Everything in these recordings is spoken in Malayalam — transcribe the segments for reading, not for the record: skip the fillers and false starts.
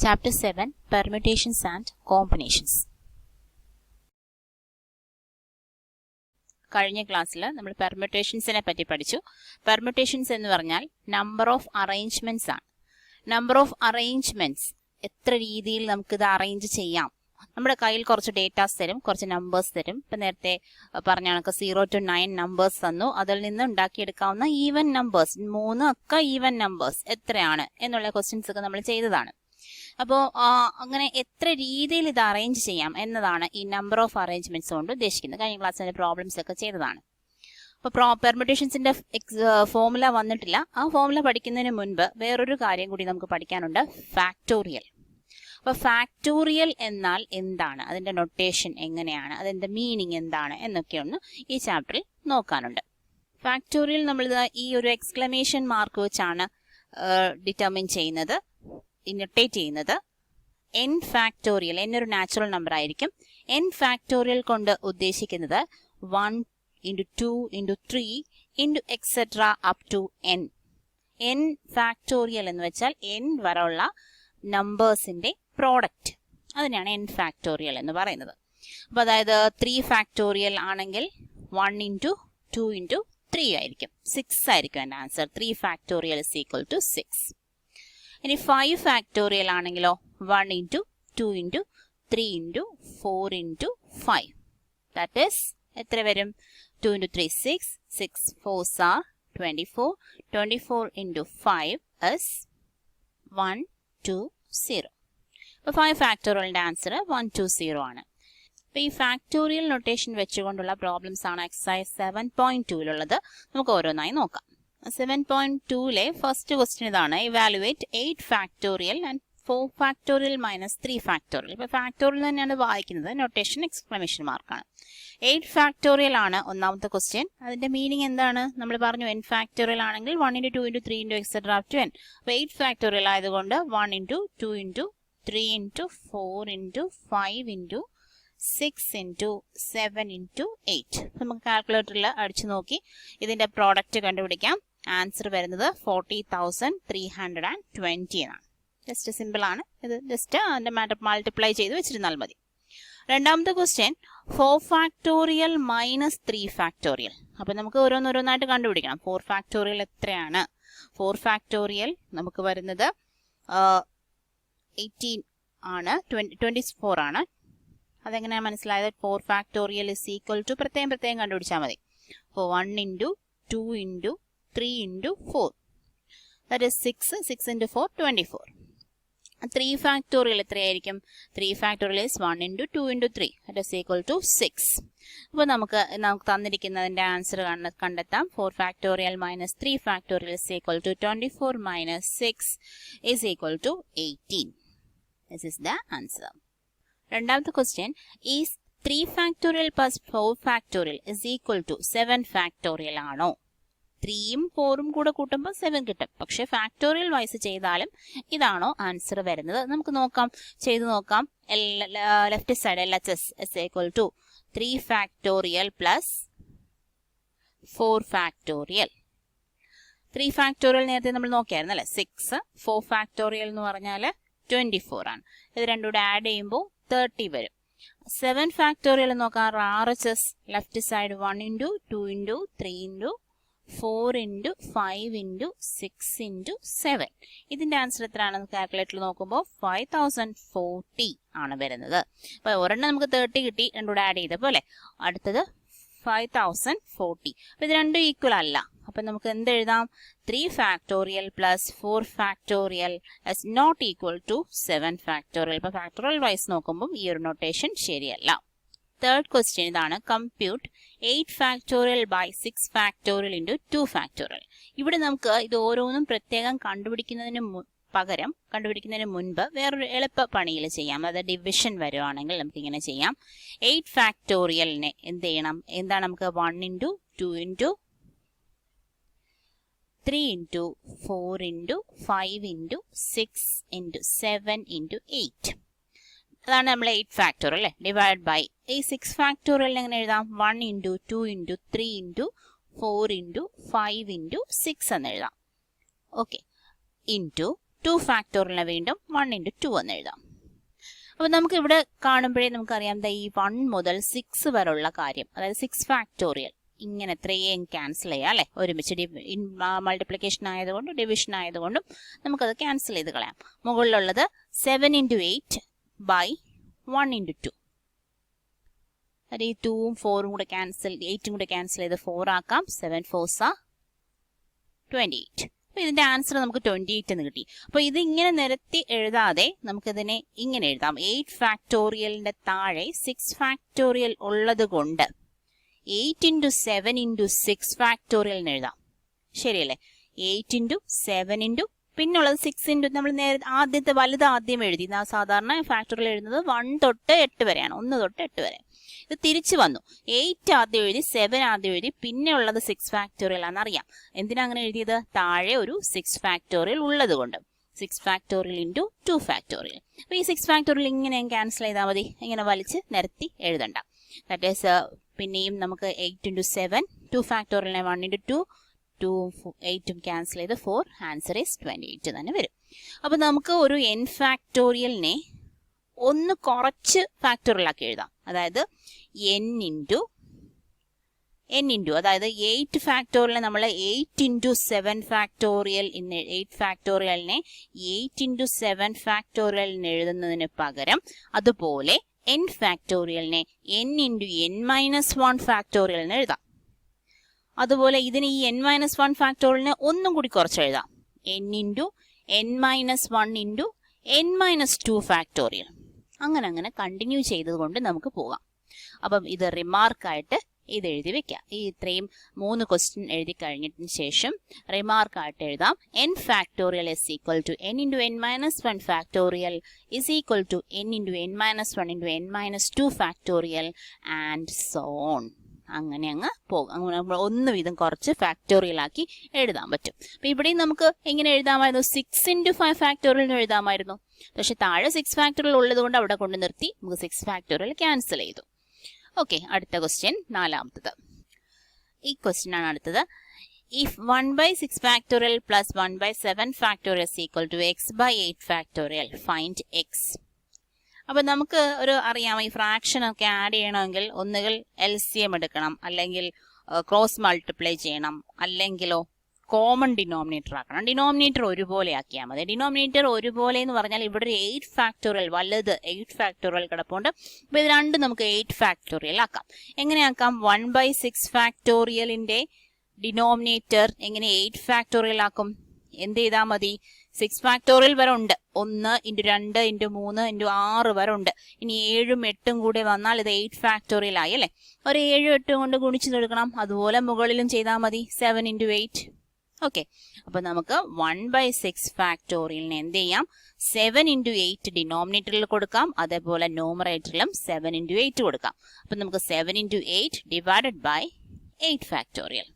Chapter 7 Permutations and Combinations. കഴിഞ്ഞ ക്ലാസ്സിൽ നമ്മൾ പെർമ്യൂട്ടേഷൻസിനെ പറ്റി പഠിച്ചു. പെർമ്യൂട്ടേഷൻസ് എന്ന് പറഞ്ഞാൽ നമ്പർ ഓഫ് അറേഞ്ച്മെന്റ്സ് ആണ്. നമ്പർ ഓഫ് അറേഞ്ച്മെന്റ്സ് എത്ര രീതിയിൽ നമുക്കിത് അറേഞ്ച് ചെയ്യാം. നമ്മുടെ കയ്യിൽ കുറച്ച് ഡേറ്റാസ് തരും, കുറച്ച് നമ്പേഴ്സ് തരും. ഇപ്പം നേരത്തെ പറഞ്ഞ കണക്ക് 0 to 9 നമ്പേഴ്സ് തന്നു. അതിൽ നിന്ന് ഉണ്ടാക്കിയെടുക്കാവുന്ന ഈവൻ നമ്പേഴ്സ് 3 ഒക്കെ ഈവൻ നമ്പേഴ്സ് എത്രയാണ് എന്നുള്ള ക്വസ്റ്റ്യൻസ് ഒക്കെ നമ്മൾ ചെയ്തതാണ്. അപ്പോൾ അങ്ങനെ എത്ര രീതിയിൽ ഇത് അറേഞ്ച് ചെയ്യാം എന്നതാണ് ഈ നമ്പർ ഓഫ് അറേഞ്ച്മെന്റ്സ് കൊണ്ട് ഉദ്ദേശിക്കുന്നത്. കഴിഞ്ഞ ക്ലാസ്സിലെ പ്രോബ്ലംസ് ഒക്കെ ചെയ്തതാണ്. അപ്പോൾ പെർമ്യൂട്ടേഷൻസിന്റെ ഫോർമുല വന്നിട്ടില്ല. ആ ഫോർമുല പഠിക്കുന്നതിന് മുൻപ് വേറൊരു കാര്യം കൂടി നമുക്ക് പഠിക്കാനുണ്ട്, ഫാക്ടോറിയൽ. അപ്പോൾ ഫാക്ടോറിയൽ എന്നാൽ എന്താണ്, അതിന്റെ നൊട്ടേഷൻ എങ്ങനെയാണ്, അതിന്റെ മീനിങ് എന്താണ് എന്നൊക്കെയൊന്ന് ഈ ചാപ്റ്ററിൽ നോക്കാനുണ്ട്. ഫാക്ടോറിയൽ നമ്മൾ ഈ ഒരു എക്സ്ക്ലമേഷൻ മാർക്ക് വെച്ചാണ് ഡിറ്റർമിൻ ചെയ്യുന്നത്, നൊട്ടേറ്റ് ചെയ്യുന്നത്. n ഫാക്ടോറിയൽ, n ഒരു നാച്ചുറൽ നമ്പർ ആയിരിക്കും. n ഫാക്ടോറിയൽ കൊണ്ട് ഉദ്ദേശിക്കുന്നത് 1 into 2 into 3 into etc. up to n. n factorial എന്ന് വെച്ചാൽ n വരെയുള്ള നമ്പേഴ്സിന്റെ പ്രോഡക്റ്റ്, അതിനാണ് n ഫാക്ടോറിയൽ എന്ന് പറയുന്നത്. അപ്പോൾ അതായത് 3 ഫാക്ടോറിയൽ ആണെങ്കിൽ 1 into 2 into 3 ആയിരിക്കും, 6 ആയിരിക്കും എൻ്റെ answer. 3 factorial is equal to 6. ഇനി 5 ഫാക്ടോറിയൽ ആണെങ്കിലോ 1 into 2 into 3 into 4 into 5. That is എത്ര വരും? 2 into 3 6, 6 4s are 24, 24 into 5 is 120. അപ്പോൾ 5 ഫാക്ടോറിയലിൻ്റെ ആൻസർ 120 ആണ്. അപ്പോൾ ഈ ഫാക്ടോറിയൽ നൊട്ടേഷൻ വെച്ചുകൊണ്ടുള്ള പ്രോബ്ലംസ് ആണ് എക്സസൈസ് 7.2ലുള്ളത്. നമുക്ക് ഓരോന്നായി നോക്കാം. 7.2ലെ ഫസ്റ്റ് ക്വസ്റ്റ്യൻ ഇതാണ്, evaluate 8 factorial and 4 factorial minus 3 factorial. ഇപ്പോൾ ഫാക്ടോറിയൽ തന്നെയാണ് വായിക്കുന്നത്, നൊട്ടേഷൻ എക്സ്ക്ലമേഷൻ മാർക്കാണ്. 8 ഫാക്ടോറിയൽ ആണ് ഒന്നാമത്തെ ക്വസ്റ്റ്യൻ. അതിന്റെ മീനിങ് എന്താണ്? നമ്മൾ പറഞ്ഞു n ഫാക്ടോറിയൽ ആണെങ്കിൽ 1 into 2 into 3 into etc. up to n. അപ്പോൾ 8 ഫാക്ടോറിയൽ ആയതുകൊണ്ട് 1 into 2 into 3 into 4 into 5 into 6 into 7 into 8. നമുക്ക് കാൽക്കുലേറ്ററിൽ അടിച്ചു നോക്കി ഇതിന്റെ പ്രോഡക്റ്റ് കണ്ടുപിടിക്കാം. ആൻസർ വരുന്നത് 40,320 എന്നാണ്. ജസ്റ്റ് സിമ്പിൾ ആണ് ഇത്, ജസ്റ്റ് അതിന്റെ മൾട്ടിപ്ലൈ ചെയ്ത് വെച്ചിരുന്നാൽ മതി. രണ്ടാമത്തെ ക്വസ്റ്റ്യൻ 4 ഫാക്ടോറിയൽ മൈനസ് 3 ഫാക്ടോറിയൽ. അപ്പൊ നമുക്ക് ഓരോന്നോരോന്നായിട്ട് കണ്ടുപിടിക്കണം. 4 ഫാക്ടോറിയൽ എത്രയാണ്? 4 ഫാക്ടോറിയൽ നമുക്ക് വരുന്നത് 18 ആണ്, 24 ആണ്. അതെങ്ങനെയാണ് മനസ്സിലായത്? 4 ഫാക്ടോറിയൽ ഇസ് ഈക്വൽ ടു പ്രത്യേകം കണ്ടുപിടിച്ചാൽ മതി. അപ്പോൾ 1 into 2 into 3 into 4. That is 6. 6 into 4, 24. 3 factorial എത്രയായിരിക്കും? 3 factorial is 1 into 2 into 3. That is equal to 6. അപ്പോൾ നമുക്ക് തന്നിരിക്കുന്നതിന്റെ ആൻസർ കണ്ടെത്താം. 4 factorial minus 3 factorial is equal to 24 minus 6 is equal to 18. This is the answer. രണ്ടാമത്തെ question is 3 factorial plus 4 factorial is equal to 7 factorial ആണോ? 3ഉം 4ഉം കൂടെ കൂട്ടുമ്പോൾ 7 കിട്ടും. പക്ഷെ ഫാക്ടോറിയൽ വൈസ് ചെയ്താലും ഇതാണോ ആൻസർ വരുന്നത്? നമുക്ക് നോക്കാം, ചെയ്തു നോക്കാം. Left side LHS is equal to 3 factorial plus 4 factorial. 3 factorial നേരത്തെ നമ്മൾ നോക്കിയായിരുന്നു അല്ലെ, 6. 4 ഫാക്ടോറിയൽ എന്ന് പറഞ്ഞാൽ 24 ആണ്. ഇത് രണ്ടും കൂടെ ആഡ് ചെയ്യുമ്പോൾ 30 വരും. 7 ഫാക്ടോറിയൽ നോക്കാം. RHS left side 1 into 2 into 3 into 4 into 5 into 6 into 7. ഇതിന്റെ ആൻസർ എത്രയാണെന്ന് കാൽക്കുലേറ്ററിൽ നോക്കുമ്പോൾ 5040 ആണ് വരുന്നത്. അപ്പൊ ഒരെണ്ണം നമുക്ക് 30 കിട്ടി, രണ്ടുകൂടെ ആഡ് ചെയ്തപ്പോൾ അല്ലെ. അടുത്തത് 5040. അപ്പൊ ഇത് രണ്ടും ഈക്വൽ അല്ല. അപ്പൊ നമുക്ക് എന്ത് എഴുതാം? 3 factorial plus 4 factorial is not equal to 7 factorial. ഇപ്പൊ ഫാക്ടോറിയൽ വൈസ് നോക്കുമ്പോൾ ഈ ഒരു നൊട്ടേഷൻ ശരിയല്ല. തേർഡ് ക്വസ്റ്റ്യൻ ഇതാണ്, compute 8 factorial by 6 factorial into 2 factorial. ഇവിടെ നമുക്ക് ഇത് ഓരോന്നും പ്രത്യേകം കണ്ടുപിടിക്കുന്നതിന് മുൻപ് വേറൊരു എളുപ്പ പണിയിൽ ചെയ്യാം. അതായത് ഡിവിഷൻ വരുവാണെങ്കിൽ നമുക്ക് ഇങ്ങനെ ചെയ്യാം. 8 ഫാക്ടോറിയലിനെ എന്ത് ചെയ്യണം? എന്താണ് നമുക്ക് 1 into 2 into 3 into 4 into 5 into 6 into 7 into 8. അതാണ് നമ്മൾ 8 ഫാക്ടോറിയൽ അല്ലേ. ഡിവൈഡ് ബൈ ഈ 6 ഫാക്ടോറിയൽ എങ്ങനെ എഴുതാം? 1 into 2 into 3 into 4 into 5 into 6 എന്ന് എഴുതാം. ഓക്കെ, ഇൻറ്റു 2 ഫാക്ടോറിയലിനെ വീണ്ടും 1 ഇൻറ്റു 2 എന്ന് എഴുതാം. അപ്പോൾ നമുക്ക് ഇവിടെ കാണുമ്പോഴേ നമുക്കറിയാം ഈ 1 മുതൽ 6 വരെയുള്ള കാര്യം, അതായത് 6 ഫാക്ടോറിയൽ ഇങ്ങനെ എത്രയും ക്യാൻസൽ ചെയ്യാം അല്ലേ, ഒരുമിച്ച് മൾട്ടിപ്ലിക്കേഷൻ ആയതുകൊണ്ടും ഡിവിഷൻ ആയതുകൊണ്ടും നമുക്കത് ക്യാൻസൽ ചെയ്ത് കളയാം. മുകളിലുള്ളത് 7 ഇൻറ്റു 8 ബൈ 1 ഇൻറ്റു 2. അത് ഈ 2ഉം 4ഉം കൂടെ ക്യാൻസൽ, 8ഉം കൂടെ ക്യാൻസൽ ചെയ്ത് 4 ആക്കാം. 7 4s are 28. അപ്പോൾ ഇതിന്റെ ആൻസർ നമുക്ക് 28 എന്ന് കിട്ടി. അപ്പോൾ ഇത് ഇങ്ങനെ നിരത്തി എഴുതാതെ നമുക്കിതിനെ ഇങ്ങനെ എഴുതാം. 8 ഫാക്ടോറിയലിന്റെ താഴെ 6 ഫാക്ടോറിയൽ ഉള്ളത് കൊണ്ട് 8 ഇൻറ്റു 7 ഇൻറ്റു 6 ഫാക്ടോറിയൽ എന്ന് എഴുതാം. ശരിയല്ലേ? 8 ഇൻറ്റു 7 ഇൻറ്റു പിന്നുള്ളത് 6 ഇൻറ്റു നമ്മൾ നേരെ ആദ്യത്തെ വലുത് ആദ്യം എഴുതി. സാധാരണ ഫാക്ടോറിയൽ എഴുതുന്നത് 1 തൊട്ട് 8 വരെയാണ്, 1 തൊട്ട് 8 വരെ. ഇത് തിരിച്ചു വന്നു. 8 ആദ്യം എഴുതി, 7 ആദ്യം എഴുതി, പിന്നെ ഉള്ളത് 6 ഫാക്ടോറിയൽ ആണെന്ന് അറിയാം. എന്തിനാ അങ്ങനെ എഴുതിയത്? താഴെ ഒരു 6 ഫാക്ടോറിയൽ ഉള്ളത് കൊണ്ട്. 6 ഫാക്ടോറിയൽ ഇൻറ്റു 2 ഫാക്ടോറിയൽ. അപ്പോൾ ഈ 6 ഫാക്ടോറിയൽ ഇങ്ങനെ ക്യാൻസൽ ചെയ്താൽ മതി, ഇങ്ങനെ വലിച്ച് നിരത്തി എഴുതണ്ട. ദാറ്റ് ഈസ് പിന്നെയും നമുക്ക് 8 ഇൻറ്റു 7, 2 ഫാക്ടോറിയലിനെ 1 ഇൻറ്റു 2, 2 8ഉം ക്യാൻസൽ ചെയ്ത് 4, ആൻസർ ഈസ് 28 തന്നെ വരും. അപ്പോൾ നമുക്ക് ഒരു n ഫാക്ടോറിയലിനെ ഒന്ന് കുറച്ച് ഫാക്ടോറിയലാക്കി എഴുതാം. അതായത് n ഇൻറ്റു അതായത് 8 ഫാക്ടോറിയലിനെ നമ്മൾ 8 ഇൻറ്റു 7 ഫാക്ടോറിയൽ 8 ഫാക്ടോറിയലിനെ 8 ഇൻറ്റു 7 ഫാക്ടോറിയലിന് എഴുതുന്നതിന് പകരം അതുപോലെ n ഫാക്ടോറിയലിനെ n into n minus 1 ഫാക്ടോറിയലിന് എഴുതാം. അതുപോലെ ഇതിന് ഈ n മൈനസ് 1 ഫാക്ടോറിയലിനെ ഒന്നും കൂടി കുറച്ച് എഴുതാം. n into n minus 1 into n minus 2 factorial. അങ്ങനെ കണ്ടിന്യൂ ചെയ്തതുകൊണ്ട് നമുക്ക് പോകാം. അപ്പം ഇത് റിമാർക്കായിട്ട് ഇത് എഴുതി വെക്കാം. ഈ ഇത്രയും 3 ക്വസ്റ്റ്യൻ എഴുതി കഴിഞ്ഞതിന് ശേഷം റിമാർക്കായിട്ട് എഴുതാം. n factorial is equal to n into n minus 1 factorial is equal to n into n minus 1 into n minus 2 factorial and so on. അങ്ങനെ അങ്ങ് പോകും. അങ്ങനെ ഒന്ന് വീതം കുറച്ച് ഫാക്ടോറിയലാക്കി എഴുതാൻ പറ്റും. അപ്പോൾ ഇവിടെയും നമുക്ക് എങ്ങനെ എഴുതാമായിരുന്നു? 6 ഇൻറ്റു 5 ഫാക്ടോറിയൽ എഴുതാമായിരുന്നു. പക്ഷെ താഴെ 6 ഫാക്ടോറിയൽ ഉള്ളത് കൊണ്ട് അവിടെ കൊണ്ട് നിർത്തി നമുക്ക് 6 ഫാക്ടോറിയൽ ക്യാൻസൽ ചെയ്തു. ഓക്കെ, അടുത്ത ക്വസ്റ്റ്യൻ, നാലാമത്തത്. ഈ ക്വസ്റ്റ്യൻ ആണ് അടുത്തത്. If 1/6 factorial plus 1/7 factorial is equal to x by 8 factorial, find x. അപ്പോൾ നമുക്ക് ഒരു അറിയാം, ഈ ഫ്രാക്ഷൻ ഒക്കെ ആഡ് ചെയ്യണമെങ്കിൽ ഒന്നുകിൽ LCM എടുക്കണം, അല്ലെങ്കിൽ ക്രോസ് മൾട്ടിപ്ലൈ ചെയ്യണം, അല്ലെങ്കിലോ കോമൺ ഡിനോമിനേറ്റർ ആക്കണം. ഡിനോമിനേറ്റർ ഒരുപോലെ ആക്കിയാൽ മതി. ഡിനോമിനേറ്റർ ഒരുപോലെ എന്ന് പറഞ്ഞാൽ ഇവിടെ ഒരു 8 ഫാക്ടോറിയൽ, വലുത് 8 ഫാക്ടോറിയൽ കിടപ്പുണ്ട്. അപ്പോൾ ഇത് രണ്ടും നമുക്ക് 8 ഫാക്ടോറിയൽ ആക്കാം. എങ്ങനെയാക്കാം? 1/6 ഫാക്ടോറിയലിന്റെ ഡിനോമിനേറ്റർ എങ്ങനെ 8 ഫാക്ടോറിയൽ ആക്കും? എന്ത് ചെയ്താൽ മതി? 6 ഫാക്ടോറിയൽ വരെ ഉണ്ട്. 1 ഇൻറ്റു 2 ഇൻറ്റു 3 ഇൻറ്റു 6 വരെ ഉണ്ട്. ഇനി 7ഉം 8ഉം കൂടി വന്നാൽ ഇത് 8 ഫാക്ടോറിയൽ ആയി അല്ലേ? ഒരു 7ഉം 8ഉം കൊണ്ട് ഗുണിച്ചു കൊടുക്കണം. അതുപോലെ മുകളിലും ചെയ്താൽ മതി. 7 ഇൻറ്റു 8. ഓക്കെ, അപ്പോൾ നമുക്ക് 1/6 ഫാക്ടോറിയലിന് എന്ത് ചെയ്യാം? 7 ഇൻറ്റു 8 ഡിനോമിനേറ്ററിൽ കൊടുക്കാം, അതേപോലെ ന്യൂമറേറ്ററിലും 7 ഇൻറ്റു 8 കൊടുക്കാം. അപ്പം നമുക്ക് 7 into 8 divided by 8 factorial.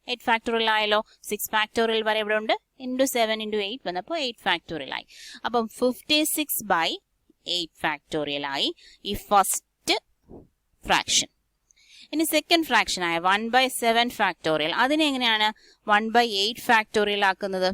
8 factorial ആയല്ലോ. 6 ഫാക്ടോറിയൽ വരെ ഇവിടെ ഉണ്ട്. ഇൻറ്റു 7 ഇൻറ്റു 8 വന്നപ്പോൾ 8 ഫാക്ടോറിയൽ ആയി. അപ്പം 56/8 ഫാക്ടോറിയൽ ആയി ഈ ഫസ്റ്റ് ഫ്രാക്ഷൻ. ഇനി സെക്കൻഡ് ഫ്രാക്ഷൻ ആയ 1/7 ഫാക്ടോറിയൽ, അതിനെ എങ്ങനെയാണ് 1/8 ഫാക്ടോറിയൽ ആക്കുന്നത്?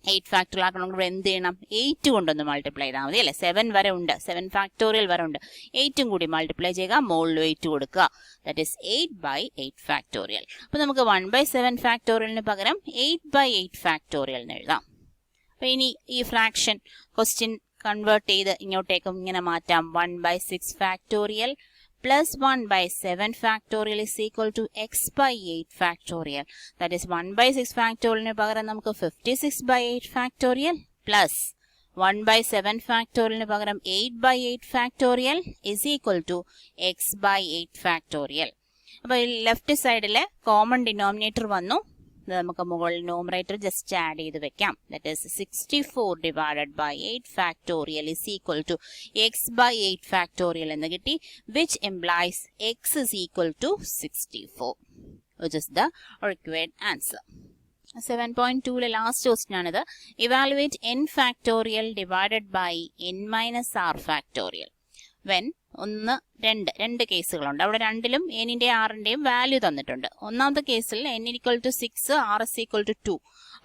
8 ഫാക്ടോറിയൽ ആക്കണമെങ്കിൽ ഇവിടെ എന്ത് ചെയ്യണം? 8 കൊണ്ടൊന്ന് മൾട്ടിപ്ലൈ ചെയ്താൽ മതി അല്ലേ? 7 വരെ ഉണ്ട്, 7 ഫാക്ടോറിയൽ വരെ ഉണ്ട്. 8ഉം കൂടി മൾട്ടിപ്ലൈ ചെയ്യുക, മുകളിൽ 8 കൊടുക്കുക. That is 8/8 factorial. അപ്പോൾ നമുക്ക് 1/7 ഫാക്ടോറിയലിന് പകരം 8/8 ഫാക്ടോറിയൽ എന്ന് എഴുതാം. അപ്പോൾ ഇനി ഈ ഫ്രാക്ഷൻ ക്വസ്റ്റ്യൻ കൺവേർട്ട് ചെയ്ത് ഇങ്ങോട്ടേക്കും ഇങ്ങനെ മാറ്റാം. 1/6 factorial plus 1/7 factorial is equal to x/8 factorial. That is 1/6 factorial ന് പകരം നമുക്ക് 56/8 factorial plus 1/7 factorial ന് പകരം 8/8 factorial is equal to x/8 factorial. അപ്പോൾ ലെഫ്റ്റ് സൈഡിലെ കോമൺ ഡിനോമിനേറ്റർ വന്നു. നമുക്ക് മുകളിൽ ന്യൂമറേറ്റർ ജസ്റ്റ് ആഡ് ചെയ്ത് വെക്കാം. That is 64 divided by 8 factorial is equal to x/8 factorial എന്ന് കിട്ടി, which implies x is equal to 64, which is the required answer. 7.2 last question ആണിത്. Evaluate n factorial divided by n minus r factorial when 1, 2 കേസുകളുണ്ട്. അവിടെ രണ്ടിലും n-ന്റെയും r-ന്റെയും വാല്യൂ തന്നിട്ടുണ്ട്. ഒന്നാമത്തെ കേസിൽ n = 6, r = 2.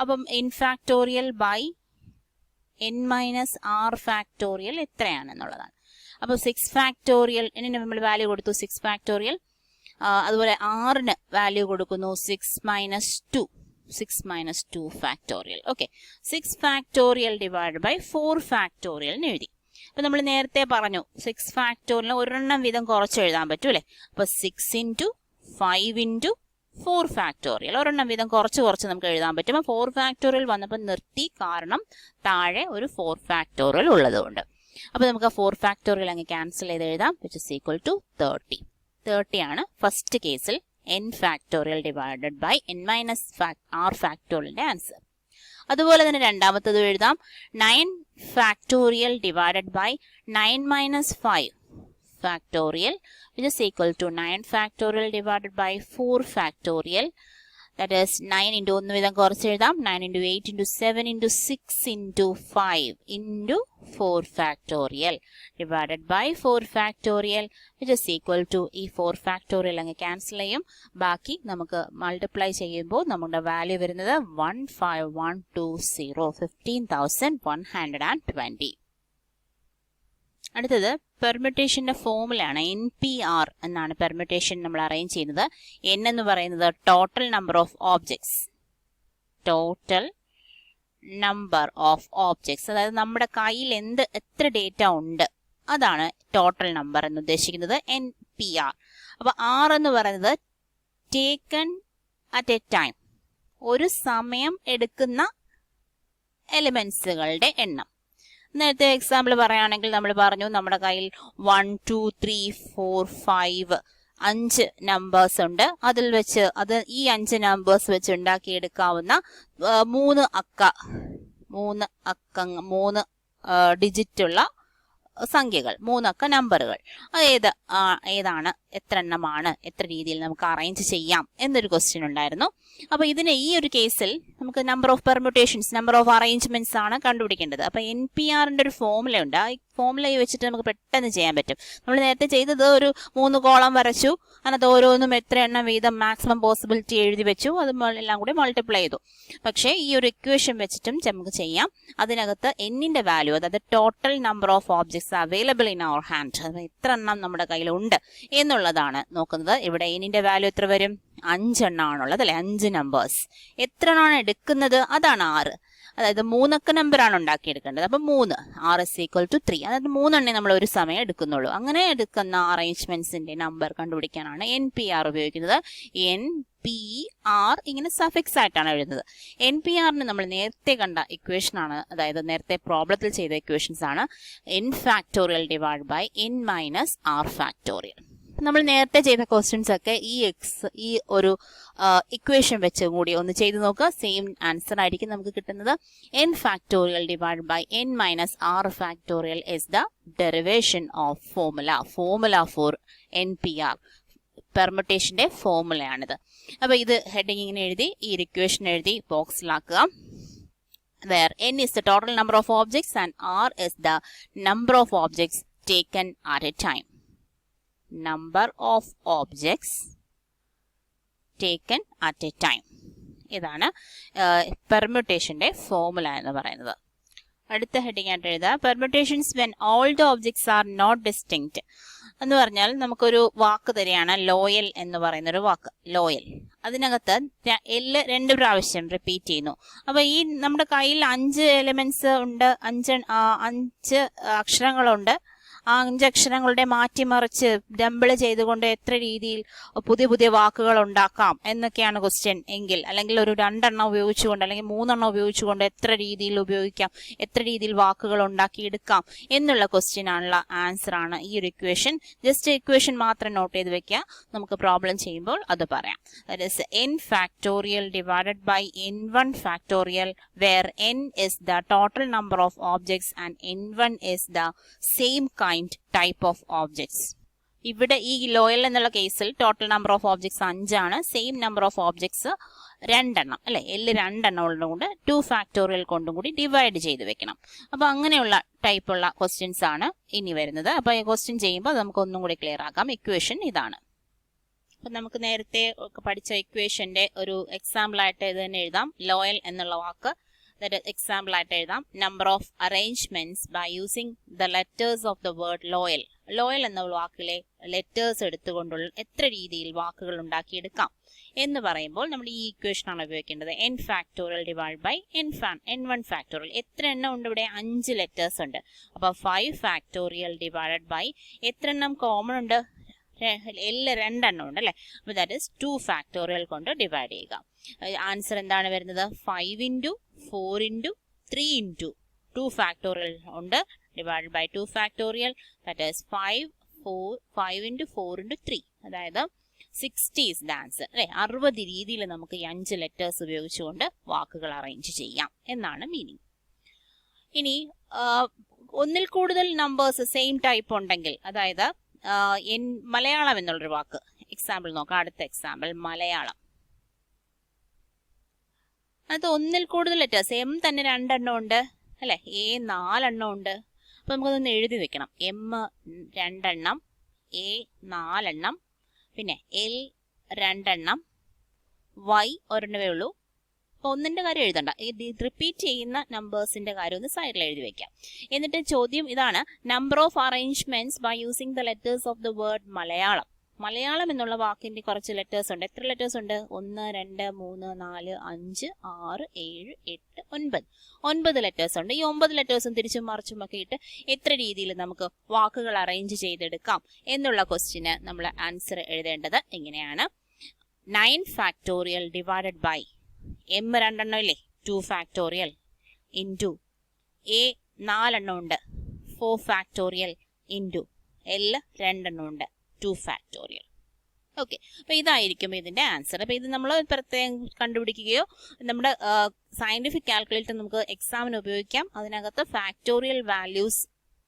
അപ്പം n factorial by n minus r factorial എത്രയാണെന്നുള്ളതാണ്. അപ്പോൾ 6 ഫാക്ടോറിയൽ ഇനി നമ്മൾ വാല്യൂ കൊടുത്തു 6 ഫാക്ടോറിയൽ. അതുപോലെ ആറിന് വാല്യൂ കൊടുക്കുന്നു 6 minus 2 factorial. Okay, 6 factorial divide by 4 factorial എന്ന് എഴുതി. അപ്പൊ നമ്മൾ നേരത്തെ പറഞ്ഞു 6 ഫാക്ടോറിയൽ ഒരെണ്ണം വീതം കുറച്ച് എഴുതാൻ പറ്റും അല്ലേ. അപ്പൊ 6 ഇൻറ്റു 5 ഇൻറ്റു 4 ഫാക്ടോറിയൽ ഒരെണ്ണം വീതം കുറച്ച് നമുക്ക് എഴുതാൻ പറ്റും. 4 ഫാക്ടോറിയൽ വന്നപ്പോൾ നിർത്തി, കാരണം താഴെ ഒരു 4 ഫാക്ടോറിയൽ ഉള്ളതുകൊണ്ട്. അപ്പൊ നമുക്ക് 4 ഫാക്ടോറിയൽ അങ്ങ് ക്യാൻസൽ ചെയ്ത് എഴുതാം, വിച്ച് ഇസ് ഈക്വൽ ടു 30 ആണ് ഫസ്റ്റ് കേസിൽ n factorial divided by n minus r ഫാക്ടോറിയലിന്റെ ആൻസർ. അതുപോലെ തന്നെ രണ്ടാമത്തത് എഴുതാം 9 factorial divided by 9 minus 5 factorial, which is equal to 9 factorial divided by 4 factorial. That is 9 into 1 വീതം കുറച്ച് എഴുതാം, 9 into 8 into 7 into 6 into 5 into 4 factorial divided by 4 factorial, which is equal to ഈ 4 ഫാക്ടോറിയൽ അങ്ങ് ക്യാൻസൽ ചെയ്യും. ബാക്കി നമുക്ക് മൾട്ടിപ്ലൈ ചെയ്യുമ്പോൾ നമ്മുടെ വാല്യൂ വരുന്നത് 15120, 15,120. അടുത്തത് പെർമ്യൂട്ടേഷന്റെ ഫോമുലയാണ്. NPR എന്നാണ് പെർമ്യൂട്ടേഷൻ നമ്മൾ അറേഞ്ച് ചെയ്യുന്നത്. n എന്ന് പറയുന്നത് ടോട്ടൽ നമ്പർ ഓഫ് ഓബ്ജക്ട്സ്, അതായത് നമ്മുടെ കയ്യിൽ എത്ര ഡേറ്റ ഉണ്ട് അതാണ് ടോട്ടൽ നമ്പർ എന്ന് ഉദ്ദേശിക്കുന്നത് NPR. അപ്പൊ R എന്ന് പറയുന്നത് ടേക്കൺ അറ്റ് എ ടൈം, ഒരു സമയം എടുക്കുന്ന എലിമെന്റ്സുകളുടെ എണ്ണം. നേരത്തെ എക്സാമ്പിൾ പറയുകയാണെങ്കിൽ നമ്മൾ പറഞ്ഞു നമ്മുടെ കയ്യിൽ 1 2 3 4 5 5 നമ്പേഴ്സ് ഉണ്ട്. അതിൽ വെച്ച് ഈ 5 നമ്പേഴ്സ് വെച്ച് ഉണ്ടാക്കിയെടുക്കാവുന്ന 3 ഡിജിറ്റുള്ള സംഖ്യകൾ, 3 അക്ക നമ്പറുകൾ. അത് ഏതാണ്, എത്ര എണ്ണമാണ്, എത്ര രീതിയിൽ നമുക്ക് അറേഞ്ച് ചെയ്യാം എന്നൊരു ക്വസ്റ്റ്യൻ ഉണ്ടായിരുന്നു. അപ്പൊ ഇതിന് ഈ ഒരു കേസിൽ നമുക്ക് number of permutations, number of arrangements ആണ് കണ്ടുപിടിക്കേണ്ടത്. അപ്പൊ NPRന്റെ ഒരു ഫോമുല ഉണ്ട്. ആ ഫോമുല വെച്ചിട്ട് നമുക്ക് പെട്ടെന്ന് ചെയ്യാൻ പറ്റും. നമ്മൾ നേരത്തെ ചെയ്തത് ഒരു 3 കോളം വരച്ചു, അതിനകത്ത് ഓരോന്നും എത്ര എണ്ണം വീതം മാക്സിമം പോസിബിലിറ്റി എഴുതി വെച്ചു, അത് എല്ലാം കൂടി മൾട്ടിപ്ലൈ ചെയ്തു. പക്ഷേ ഈ ഒരു ഇക്വേഷൻ വെച്ചിട്ടും നമുക്ക് ചെയ്യാം. അതിനകത്ത് n-ന്റെ വാല്യൂ, അതായത് total number of objects available in our hand, അത് എത്ര എണ്ണം നമ്മുടെ കയ്യിലുണ്ട് എന്നുള്ളതാണ് നോക്കുന്നത്. ഇവിടെ n-ന്റെ വാല്യൂ എത്ര വരും? 5 എണ്ണമാണുള്ളത് അല്ലെ, 5 നമ്പേഴ്സ്. എത്ര എണ്ണമാണ് എടുക്കുന്നത് അതാണ് 6. അതായത് 3 അക്ക നമ്പറാണ് ഉണ്ടാക്കിയെടുക്കേണ്ടത്. അപ്പൊ 3 R is equal to 3, അതായത് 3 എണ്ണേ നമ്മൾ ഒരു സമയം എടുക്കുന്നുള്ളൂ. അങ്ങനെ എടുക്കുന്ന അറേഞ്ച്മെന്റ്സിന്റെ നമ്പർ കണ്ടുപിടിക്കാനാണ് NPR ഉപയോഗിക്കുന്നത്. NPR ഇങ്ങനെ സഫിക്സ് ആയിട്ടാണ് എഴുതുന്നത്. NPRന് നമ്മൾ നേരത്തെ കണ്ട ഇക്വേഷൻ ആണ്, അതായത് നേരത്തെ പ്രോബ്ലത്തിൽ ചെയ്ത ഇക്വേഷൻസ് ആണ്. n factorial divide by n minus r factorial. നമ്മൾ നേരത്തെ ചെയ്ത ക്വസ്റ്റ്യൻസ് ഒക്കെ ഈ ഒരു ഇക്വേഷൻ വെച്ച് കൂടി ഒന്ന് ചെയ്ത് നോക്കുക. സെയിം ആൻസർ ആയിരിക്കും നമുക്ക് കിട്ടുന്നത്. n factorial divide by n minus r factorial is the derivation of formula for NPR. പെർമ്യൂട്ടേഷന്റെ ഫോർമുലയാണിത്. അപ്പൊ ഇത് ഹെഡിങ് ഇങ്ങനെ എഴുതി, ഈ ഇക്വേഷൻ എഴുതി ബോക്സിലാക്കുക. Where n is the total number of objects and r is the number of objects taken at a time. Number of objects taken at a time. ഇതാണ് പെർമ്യൂട്ടേഷന്റെ ഫോർമുല എന്ന് പറയുന്നത്. അടുത്ത ഹെഡിങ് ആയിട്ട് എഴുതുക, permutations when all the objects are not distinct എന്ന് പറഞ്ഞാൽ നമുക്കൊരു വാക്ക് തരികയാണ്, ലോയൽ എന്ന് പറയുന്ന ഒരു വാക്ക്. ലോയൽ, അതിനകത്ത് L 2 പ്രാവശ്യം റിപ്പീറ്റ് ചെയ്യുന്നു. അപ്പൊ ഈ നമ്മുടെ കയ്യിൽ 5 എലിമെന്റ്സ് ഉണ്ട്, 5 അക്ഷരങ്ങളുണ്ട്. ആ 5 അക്ഷരങ്ങളുടെ മാറ്റിമറിച്ച് ഡംബിൾ ചെയ്തുകൊണ്ട് എത്ര രീതിയിൽ പുതിയ വാക്കുകൾ ഉണ്ടാക്കാം എന്നൊക്കെയാണ് ക്വസ്റ്റ്യൻ എങ്കിൽ, അല്ലെങ്കിൽ ഒരു 2 എണ്ണം ഉപയോഗിച്ചുകൊണ്ട് അല്ലെങ്കിൽ 3 എണ്ണം ഉപയോഗിച്ചുകൊണ്ട് എത്ര രീതിയിൽ ഉപയോഗിക്കാം, എത്ര രീതിയിൽ വാക്കുകൾ ഉണ്ടാക്കിയെടുക്കാം എന്നുള്ള ക്വസ്റ്റ്യൻ ആണുള്ള ആൻസർ ആണ് ഈ ഒരു ഇക്വേഷൻ. ജസ്റ്റ് ഇക്വേഷൻ മാത്രം നോട്ട് ചെയ്ത് വെക്കുക, നമുക്ക് പ്രോബ്ലം ചെയ്യുമ്പോൾ അത് പറയാം. That is n factorial divided by n1 factorial, where n is the total number of objects and n1 is the same type of objects. ഇവിടെ ഈ ലോയൽ എന്നുള്ള കേസിൽ ടോട്ടൽ നമ്പർ ഓഫ് ഓബ്ജക്ട്സ് 5 ആണ്, സെയിം നമ്പർ ഓഫ് ഓബ്ജക്ട്സ് 2 എണ്ണം അല്ലെ, L 2 എണ്ണം ഉള്ളതുകൊണ്ട് 2 ഫാക്ടോറിയൽ കൊണ്ടും കൂടി ഡിവൈഡ് ചെയ്ത് വെക്കണം. അപ്പൊ അങ്ങനെയുള്ള ടൈപ്പുള്ള ക്വസ്റ്റ്യൻസ് ആണ് ഇനി വരുന്നത്. അപ്പൊ ഈ ക്വസ്റ്റ്യൻ ചെയ്യുമ്പോൾ നമുക്ക് ഒന്നും കൂടി ക്ലിയർ ആക്കാം. ഇക്വേഷൻ ഇതാണ്. അപ്പൊ നമുക്ക് നേരത്തെ പഠിച്ച ഇക്വേഷന്റെ ഒരു എക്സാമ്പിൾ ആയിട്ട് ഇത് തന്നെ എഴുതാം. ലോയൽ എന്നുള്ള വാക്ക് എക്സാമ്പിൾ ആയിട്ട് എഴുതാം. Number of arrangements by using the letters of the word loyal. Loyal എന്ന വാക്കിലെ ലെറ്റേഴ്സ് എടുത്തുകൊണ്ടുള്ള എത്ര രീതിയിൽ വാക്കുകൾ ഉണ്ടാക്കിയെടുക്കാം എന്ന് പറയുമ്പോൾ നമ്മൾ ഈ ഇക്വേഷൻ ആണ് ഉപയോഗിക്കേണ്ടത്. n factorial divide by n1 factorial. എത്ര എണ്ണം ഉണ്ട് ഇവിടെ? 5 ലെറ്റേഴ്സ് ഉണ്ട്. അപ്പൊ 5 ഫാക്ടോറിയൽ ഡിവൈഡഡ് ബൈ എത്ര എണ്ണം കോമൺ ഉണ്ട്? L 2 എണ്ണം ഉണ്ട് അല്ലെ. അപ്പൊ ദാറ്റ് ഈസ് 2 ഫാക്ടോറിയൽ കൊണ്ട് ഡിവൈഡ് ചെയ്യുക. ആൻസർ എന്താണ് വരുന്നത്? 5 into 4 into 3 into 2 ഫാക്ടോറിയൽ ഉണ്ട് divide by 2 factorial. That is 5 into 4 into 3. അതായത് 60 is the answer അല്ലെ. 60 രീതിയിൽ നമുക്ക് ഈ 5 ലെറ്റേഴ്സ് ഉപയോഗിച്ചുകൊണ്ട് വാക്കുകൾ അറേഞ്ച് ചെയ്യാം എന്നാണ് മീനിങ്. ഇനി ഒന്നിൽ കൂടുതൽ നമ്പേഴ്സ് സെയിം ടൈപ്പ് ഉണ്ടെങ്കിൽ, അതായത് മലയാളം എന്നുള്ളൊരു വാക്ക് എക്സാമ്പിൾ നോക്കാം. അടുത്ത എക്സാമ്പിൾ മലയാളം. അത് ഒന്നിൽ കൂടുതൽ ലെറ്റേഴ്സ് എം തന്നെ 2 എണ്ണം ഉണ്ട് അല്ലെ, എ 4 എണ്ണം ഉണ്ട്. അപ്പൊ നമുക്കതൊന്ന് എഴുതി വെക്കണം. എം 2 എണ്ണം, എ 4 എണ്ണം, പിന്നെ എൽ 2 എണ്ണം, വൈ ഒരെണ്ണമേ ഉള്ളൂ. അപ്പൊ ഒന്നിന്റെ കാര്യം എഴുതണ്ട, റിപ്പീറ്റ് ചെയ്യുന്ന നമ്പേഴ്സിന്റെ കാര്യം ഒന്ന് സൈഡിൽ എഴുതി വെക്കാം. എന്നിട്ട് ചോദ്യം ഇതാണ്, number of arrangements by using the letters of the word Malayalam. Malayalam എന്നുള്ള വാക്കിന്റെ കുറച്ച് ലെറ്റേഴ്സ് ഉണ്ട്. എത്ര ലെറ്റേഴ്സ് ഉണ്ട്? 1 2 3 4 5 6 7 8 9. 9 ലെറ്റേഴ്സ് ഉണ്ട്. ഈ 9 ലെറ്റേഴ്സും തിരിച്ചും മറിച്ചും ഒക്കെ ഇട്ട് എത്ര രീതിയിൽ നമുക്ക് വാക്കുകൾ അറേഞ്ച് ചെയ്തെടുക്കാം എന്നുള്ള ക്വസ്റ്റ്യന് നമ്മൾ ആൻസർ എഴുതേണ്ടത് എങ്ങനെയാണ്? 9 ഫാക്ടോറിയൽ ഡിവൈഡഡ് ബൈ എം 2 എണ്ണം ഇല്ലേ, 2 ഫാക്ടോറിയൽ ഇൻറ്റു എ 4 എണ്ണം ഉണ്ട്, 4 ഫാക്ടോറിയൽ ഇൻറ്റു എൽ 2 എണ്ണം ഉണ്ട്, 2 ഫാക്ടോറിയൽ. ഓക്കെ, അപ്പൊ ഇതായിരിക്കും ഇതിന്റെ ആൻസർ. അപ്പൊ ഇത് നമ്മൾ പ്രത്യേകം കണ്ടുപിടിക്കുകയോ നമ്മുടെ സയന്റിഫിക് കാൽക്കുലേറ്റർ നമുക്ക് എക്സാമിന് ഉപയോഗിക്കാം. അതിനകത്ത് ഫാക്ടോറിയൽ വാല്യൂസ്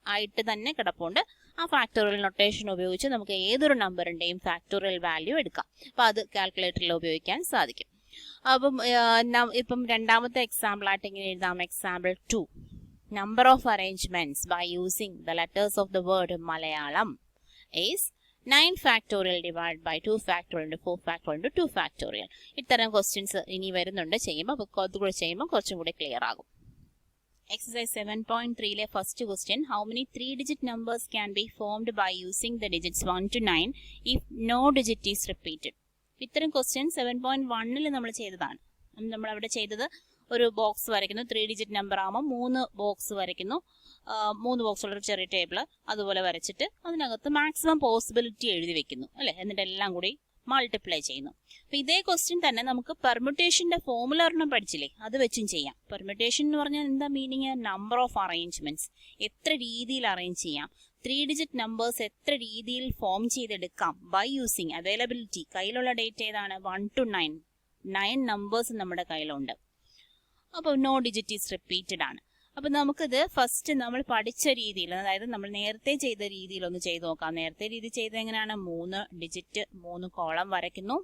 ആയിട്ട് തന്നെ കിടപ്പുണ്ട്. ആ ഫാക്ടോറിയൽ നൊട്ടേഷൻ ഉപയോഗിച്ച് നമുക്ക് ഏതൊരു നമ്പറിന്റെയും ഫാക്ടോറിയൽ വാല്യൂ എടുക്കാം. അപ്പൊ അത് കാൽക്കുലേറ്ററിൽ ഉപയോഗിക്കാൻ സാധിക്കും. അപ്പം ഇപ്പം രണ്ടാമത്തെ എക്സാമ്പിൾ ആയിട്ട് ഇങ്ങനെ എഴുതാം. Example 2, number of arrangements by using the letters of the word Malayalam is 9 factorial divide by 2 factorial into 4 factorial into 2 factorial. ഇത്തരം ക്വസ്റ്റ്യൻസ് ഇനി വരുന്നുണ്ട് ചെയ്യുമ്പോൾ. അപ്പോൾ അതുകൂടെ ചെയ്യുമ്പോൾ കുറച്ചും കൂടി ക്ലിയർ ആകും. Exercise 7.3 first question, how many 3-digit numbers can be formed by using the digits 1 to 9 if no digit is repeated? ഇത്തരം ക്വസ്റ്റ്യൻ 7.1 നമ്മൾ ചെയ്തതാണ്. നമ്മൾ അവിടെ ചെയ്തത് ഒരു ബോക്സ് വരയ്ക്കുന്നു. 3-digit നമ്പർ ആകുമ്പോൾ 3 ബോക്സ് വരയ്ക്കുന്നു. 3 ബോക്സ് ഉള്ളൊരു ചെറിയ ടേബിൾ അതുപോലെ വരച്ചിട്ട് അതിനകത്ത് മാക്സിമം പോസിബിലിറ്റി എഴുതി വെക്കുന്നു അല്ലെ, എന്നിട്ട് എല്ലാം കൂടി മൾട്ടിപ്ലൈ ചെയ്യുന്നു. അപ്പൊ ഇതേ ക്വസ്റ്റ്യൻ തന്നെ നമുക്ക് പെർമ്യൂട്ടേഷന്റെ ഫോർമുല ഒരെണ്ണം പഠിച്ചില്ലേ, അത് വെച്ചും ചെയ്യാം. പെർമ്യൂട്ടേഷൻ എന്ന് പറഞ്ഞാൽ എന്താ മീനിങ്? നമ്പർ ഓഫ് അറേഞ്ച്മെന്റ്സ്, എത്ര രീതിയിൽ അറേഞ്ച് ചെയ്യാം, 3-digit നമ്പേഴ്സ് എത്ര രീതിയിൽ ഫോം ചെയ്തെടുക്കാം ബൈ യൂസിങ് അവൈലബിലിറ്റി. കയ്യിലുള്ള ഡേറ്റ് ഏതാണ്? 1 to 9. 9 നമ്പേഴ്സ് നമ്മുടെ കയ്യിലുണ്ട്. അപ്പോൾ നോ ഡിജിറ്റ് ഈസ് റിപ്പീറ്റഡ് ആണ്. അപ്പൊ നമുക്കിത് ഫസ്റ്റ് നമ്മൾ പഠിച്ച രീതിയിൽ, അതായത് നമ്മൾ നേരത്തെ ചെയ്ത രീതിയിൽ ഒന്ന് ചെയ്ത് നോക്കാം. നേരത്തെ രീതി ചെയ്ത് എങ്ങനെയാണ്? 3 ഡിജിറ്റ് 3 കോളം വരയ്ക്കുന്നു.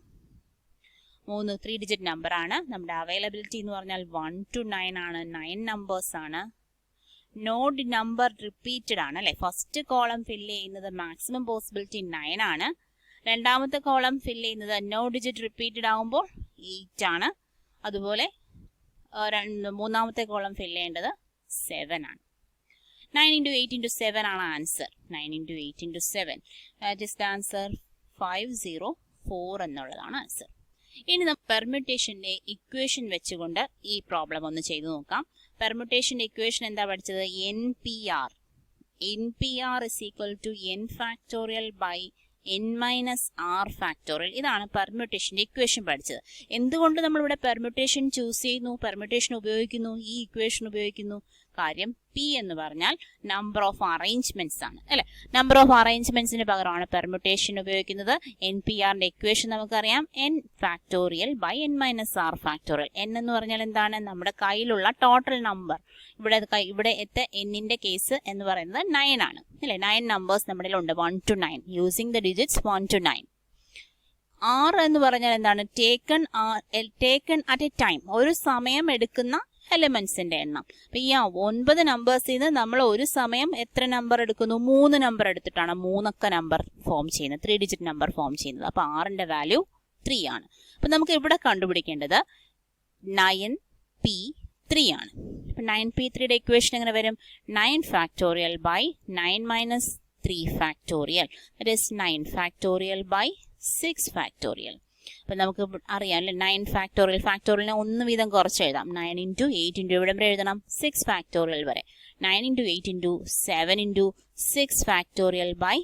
3 3-digit നമ്പർ ആണ്. നമ്മുടെ അവൈലബിലിറ്റി എന്ന് പറഞ്ഞാൽ 1 to 9 ആണ്. 9 നമ്പേഴ്സ് ആണ്. നോ നമ്പർ റിപ്പീറ്റഡ് ആണ് അല്ലെ. ഫസ്റ്റ് കോളം ഫില്ല് ചെയ്യുന്നത് മാക്സിമം പോസിബിലിറ്റി 9 ആണ്. രണ്ടാമത്തെ കോളം ഫില്ല് ചെയ്യുന്നത് നോ ഡിജിറ്റ് റിപ്പീറ്റഡ് ആകുമ്പോൾ 8 ആണ്. അതുപോലെ മൂന്നാമത്തെ കോളം ഫില്ല് ചെയ്യേണ്ടത് 7 ആണ്. 9 into 8 into 7 ആണ് answer. 9 into 8 into 7 that is the answer 504 എന്നുള്ളതാണ് ആൻസർ. ഇനി നമുക്ക് പെർമ്യൂട്ടേഷന്റെ ഇക്വേഷൻ വെച്ചുകൊണ്ട് ഈ പ്രോബ്ലം ഒന്ന് ചെയ്തു നോക്കാം. പെർമ്യൂട്ടേഷന്റെ ഇക്വേഷൻ എന്താ പഠിച്ചത്? NPR. NPR is equal to n factorial by n minus r factorial. ഇതാണ് പെർമ്യൂട്ടേഷന്റെ ഇക്വേഷൻ പഠിച്ചത്. എന്തുകൊണ്ട് നമ്മളിവിടെ പെർമ്യൂട്ടേഷൻ ചൂസ് ചെയ്യുന്നു, പെർമ്യൂട്ടേഷൻ ഉപയോഗിക്കുന്നു, ഈ ഇക്വേഷൻ ഉപയോഗിക്കുന്നു? കാര്യം P എന്ന് പറഞ്ഞാൽ നമ്പർ ഓഫ് അറേഞ്ച്മെന്റ്സ് ആണ് അല്ലെ. നമ്പർ ഓഫ് അറേഞ്ച്മെന്റ്സിന് പകരമാണ് പെർമ്യൂട്ടേഷൻ ഉപയോഗിക്കുന്നത്. NPRന്റെ ഇക്വേഷൻ നമുക്കറിയാം, n factorial by n minus r factorial. n എന്ന് പറഞ്ഞാൽ എന്താണ്? നമ്മുടെ കയ്യിലുള്ള ടോട്ടൽ നമ്പർ. ഇവിടെ എന്നിന്റെ കേസ് എന്ന് പറയുന്നത് 9 ആണ് അല്ലെ. 9 നമ്പേഴ്സ് നമ്മുടെ ഉണ്ട് 1 to 9 using the digits 1 to 9. R എന്ന് പറഞ്ഞാൽ എന്താണ്? ടേക്കൺ അറ്റ് എ ടൈം, ഒരു സമയം എടുക്കുന്ന എലിമെന്റ്സിന്റെ എണ്ണം. അപ്പൊ ഈ 9 നമ്പേഴ്സിൽ നിന്ന് നമ്മൾ ഒരു സമയം എത്ര നമ്പർ എടുക്കുന്നു? 3 നമ്പർ എടുത്തിട്ടാണ് 3 നമ്പർ ഫോം ചെയ്യുന്നത്, 3-digit നമ്പർ ഫോം ചെയ്യുന്നത്. അപ്പൊ Rന്റെ വാല്യൂ 3 ആണ്. അപ്പൊ നമുക്ക് ഇവിടെ കണ്ടുപിടിക്കേണ്ടത് 9P 3 ആണ്. അപ്പം 9p3യുടെ ഇക്വേഷൻ എങ്ങനെ വരും? 9 factorial by 9 minus 3 factorial, that is 9 factorial by 6 factorial. അപ്പം നമുക്ക് അറിയാം അല്ലേ, 9 ഫാക്ടോറിയൽ, ഫാക്ടോറിയലിനെ 1 വീതം കുറച്ച് എഴുതാം. 9 ഇൻറ്റു 8 ഇൻറ്റു ഇവിടെ വരെ എഴുതണം 6 ഫാക്ടോറിയൽ വരെ. 9 into 8 into 7 into 6 factorial by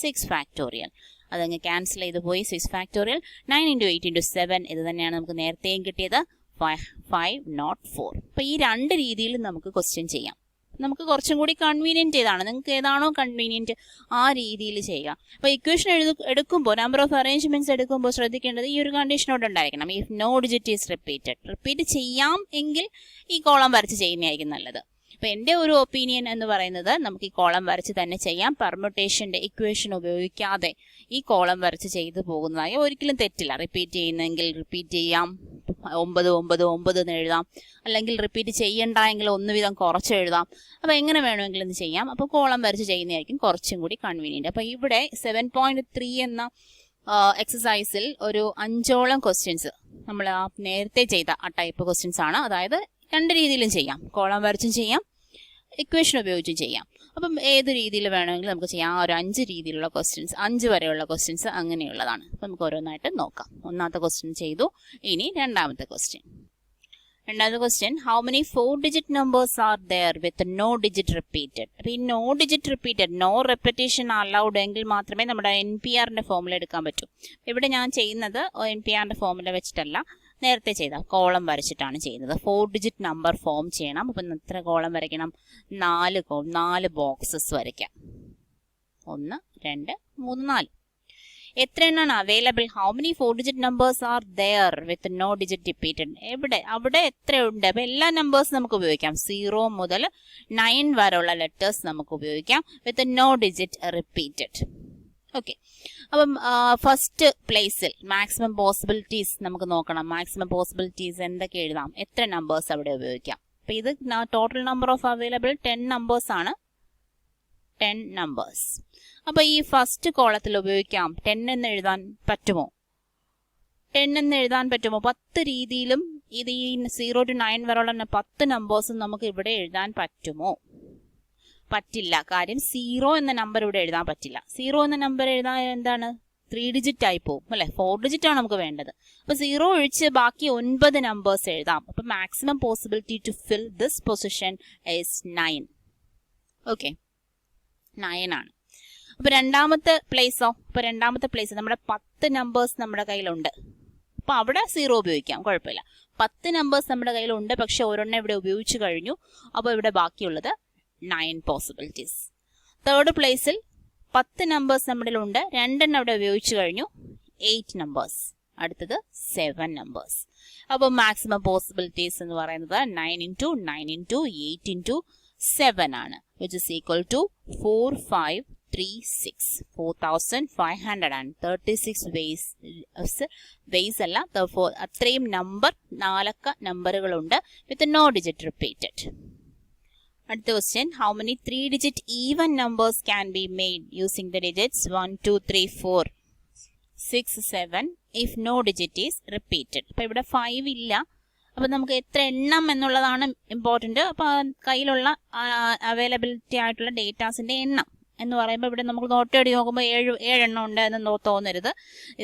6 factorial. അതങ്ങ് ക്യാൻസൽ ചെയ്ത് പോയി. 6 ഫാക്ടോറിയൽ 9 ഇൻറ്റു 8 ഇൻറ്റു 7 ഇത് തന്നെയാണ് നമുക്ക് നേരത്തെയും കിട്ടിയത് 504. അപ്പോൾ ഈ രണ്ട് രീതിയിൽ നമുക്ക് ക്വസ്റ്റ്യൻ ചെയ്യാം. നമുക്ക് കുറച്ചും കൂടി കൺവീനിയൻറ്റ് ഏതാണ്, നിങ്ങൾക്ക് ഏതാണോ കൺവീനിയൻറ്റ് ആ രീതിയിൽ ചെയ്യുക. അപ്പോൾ ഇക്വേഷൻ എടുക്കുമ്പോൾ, നമ്പർ ഓഫ് അറേഞ്ച്മെന്റ്സ് എടുക്കുമ്പോൾ ശ്രദ്ധിക്കേണ്ടത് ഈ ഒരു കണ്ടീഷനോട് ഉണ്ടായിരിക്കണം. If no digit is repeated, repeat ചെയ്യാം എങ്കിൽ ഈ കോളം വരച്ച് ചെയ്യുന്നതായിരിക്കും നല്ലത്. അപ്പോൾ എൻ്റെ ഒരു ഒപ്പീനിയൻ എന്ന് പറയുന്നത് നമുക്ക് ഈ കോളം വരച്ച് തന്നെ ചെയ്യാം. പെർമുട്ടേഷൻ്റെ ഇക്വേഷൻ ഉപയോഗിക്കാതെ ഈ കോളം വരച്ച് ചെയ്തു പോകുന്നതായി ഒരിക്കലും തെറ്റില്ല. റിപ്പീറ്റ് ചെയ്യുന്നെങ്കിൽ റിപ്പീറ്റ് ചെയ്യാം, 9 9 9 എന്ന് എഴുതാം, അല്ലെങ്കിൽ റിപ്പീറ്റ് ചെയ്യണ്ട എങ്കിൽ 1 വീതം കുറച്ച് എഴുതാം. അപ്പോൾ എങ്ങനെ വേണമെങ്കിലും ഇത് ചെയ്യാം. അപ്പോൾ കോളം വരച്ച് ചെയ്യുന്നതായിരിക്കും കുറച്ചും കൂടി കൺവീനിയൻറ്റ്. അപ്പോൾ ഇവിടെ 7.3 എന്ന എക്സസൈസിൽ ഒരു 5ഓളം ക്വസ്റ്റ്യൻസ് നമ്മൾ നേരത്തെ ചെയ്ത ആ ടൈപ്പ് ക്വസ്റ്റ്യൻസ് ആണ്. അതായത് രണ്ട് രീതിയിലും ചെയ്യാം, കോളം വരച്ചും ചെയ്യാം, ഇക്വേഷൻ ഉപയോഗിച്ചും ചെയ്യാം. അപ്പം ഏത് രീതിയിൽ വേണമെങ്കിലും നമുക്ക് ചെയ്യാം. ആ ഒരു 5 രീതിയിലുള്ള ക്വസ്റ്റ്യൻസ്, 5 വരെയുള്ള ക്വസ്റ്റ്യൻസ് അങ്ങനെയുള്ളതാണ്. അപ്പം നമുക്ക് ഓരോന്നായിട്ട് നോക്കാം. ഒന്നാമത്തെ ക്വസ്റ്റ്യൻ ചെയ്തു. ഇനി രണ്ടാമത്തെ question. How many 4-digit numbers are there with no digit repeated? അപ്പോൾ ഈ no digit repeated, no repetition allowed എങ്കിൽ മാത്രമേ നമ്മുടെ NPRന്റെ ഫോമുല എടുക്കാൻ പറ്റൂ. ഇവിടെ ഞാൻ ചെയ്യുന്നത് NPRന്റെ ഫോമുല വെച്ചിട്ടല്ല, നേരത്തെ ചെയ്ത കോളം വരച്ചിട്ടാണ് ചെയ്യുന്നത്. 4-digit നമ്പർ ഫോം ചെയ്യണം. അപ്പം എത്ര കോളം വരയ്ക്കണം? 4 ബോക്സസ് വരയ്ക്കാം. 1 2 3 4. എത്ര എണ്ണമാണ് available? How many 4-digit numbers are there with no digit repeated? അവിടെ എത്രയുണ്ട്? അപ്പം എല്ലാ നമ്പേഴ്സും നമുക്ക് ഉപയോഗിക്കാം. 0 മുതൽ 9 വരെയുള്ള ലെറ്റേഴ്സ് നമുക്ക് ഉപയോഗിക്കാം with no digit repeated. Okay, അപ്പം ഫസ്റ്റ് പ്ലേസിൽ മാക്സിമം പോസിബിലിറ്റീസ് നമുക്ക് നോക്കണം. മാക്സിമം പോസിബിലിറ്റീസ് എന്തൊക്കെ എഴുതാം, എത്ര നമ്പേഴ്സ് അവിടെ ഉപയോഗിക്കാം? അപ്പം ഇത് total number of available 10 numbers ആണ്. 10 നമ്പേഴ്സ്. അപ്പോൾ ഈ ഫസ്റ്റ് കോളത്തിൽ ഉപയോഗിക്കാം. 10 എന്ന് എഴുതാൻ പറ്റുമോ? 10 എന്ന് എഴുതാൻ പറ്റുമോ? 10 രീതിയിലും ഇത് ഈ 0 to 9 വരെയുള്ള 10 നമ്പേഴ്സും നമുക്ക് ഇവിടെ എഴുതാൻ പറ്റുമോ? പറ്റില്ല. കാര്യം 0 എന്ന നമ്പർ ഇവിടെ എഴുതാൻ പറ്റില്ല. 0 എന്ന നമ്പർ എഴുതാൻ എന്താണ്? 3 ഡിജിറ്റ് ആയി പോകും അല്ലെ, 4 ഡിജിറ്റ് ആണ് നമുക്ക് വേണ്ടത്. അപ്പൊ 0 ഒഴിച്ച് ബാക്കി 9 നമ്പേഴ്സ് എഴുതാം. അപ്പൊ maximum possibility to fill this position is 9. Okay, 9 ആണ്. അപ്പൊ രണ്ടാമത്തെ പ്ലേസോ? അപ്പൊ രണ്ടാമത്തെ പ്ലേസ് നമ്മുടെ 10 നമ്പേഴ്സ് നമ്മുടെ കയ്യിലുണ്ട്. അപ്പൊ അവിടെ 0 ഉപയോഗിക്കാം, കുഴപ്പമില്ല. 10 നമ്പേഴ്സ് നമ്മുടെ കയ്യിലുണ്ട്, പക്ഷെ ഒരെണ്ണം ഇവിടെ ഉപയോഗിച്ചു കഴിഞ്ഞു. അപ്പൊ ഇവിടെ ബാക്കിയുള്ളത് 9 പോസിബിലിറ്റീസ്. തേർഡ് പ്ലേസിൽ 10 നമ്പേഴ്സ് നമ്മുടെ ഉണ്ട്, 2 എണ്ണം അവിടെ ഉപയോഗിച്ചു കഴിഞ്ഞു, 8 നമ്പേഴ്സ്. അടുത്തത് 7 നമ്പേഴ്സ്. അപ്പോൾ മാക്സിമം പോസിബിലിറ്റീസ് എന്ന് പറയുന്നത് 9 into 9 into 8 into 7 ആണ്, which is equal to 4536. 4536 ways അല്ല, അത്രയും നമ്പർ 4 നമ്പറുകളുണ്ട് വിത്ത് നോ ഡിജിറ്റ് റിപ്പീറ്റഡ്. അടുത്ത question, how many 3-digit even numbers can be made using the digits 1 2 3 4 6 7 if no digit is repeated? അപ്പോൾ ഇവിടെ 5 ഇല്ല. അപ്പോൾ നമുക്ക് എത്ര എണ്ണം എന്നുള്ളതാണ് ഇമ്പോർട്ടൻറ്റ്. അപ്പോൾ കയ്യിലുള്ള അവൈലബിലിറ്റി ആയിട്ടുള്ള ഡേറ്റാസിൻ്റെ എണ്ണം എന്ന് പറയുമ്പോൾ ഇവിടെ നമുക്ക് നോട്ടേടി നോക്കുമ്പോൾ 7 എണ്ണം ഉണ്ട് എന്ന് തോന്നരുത്.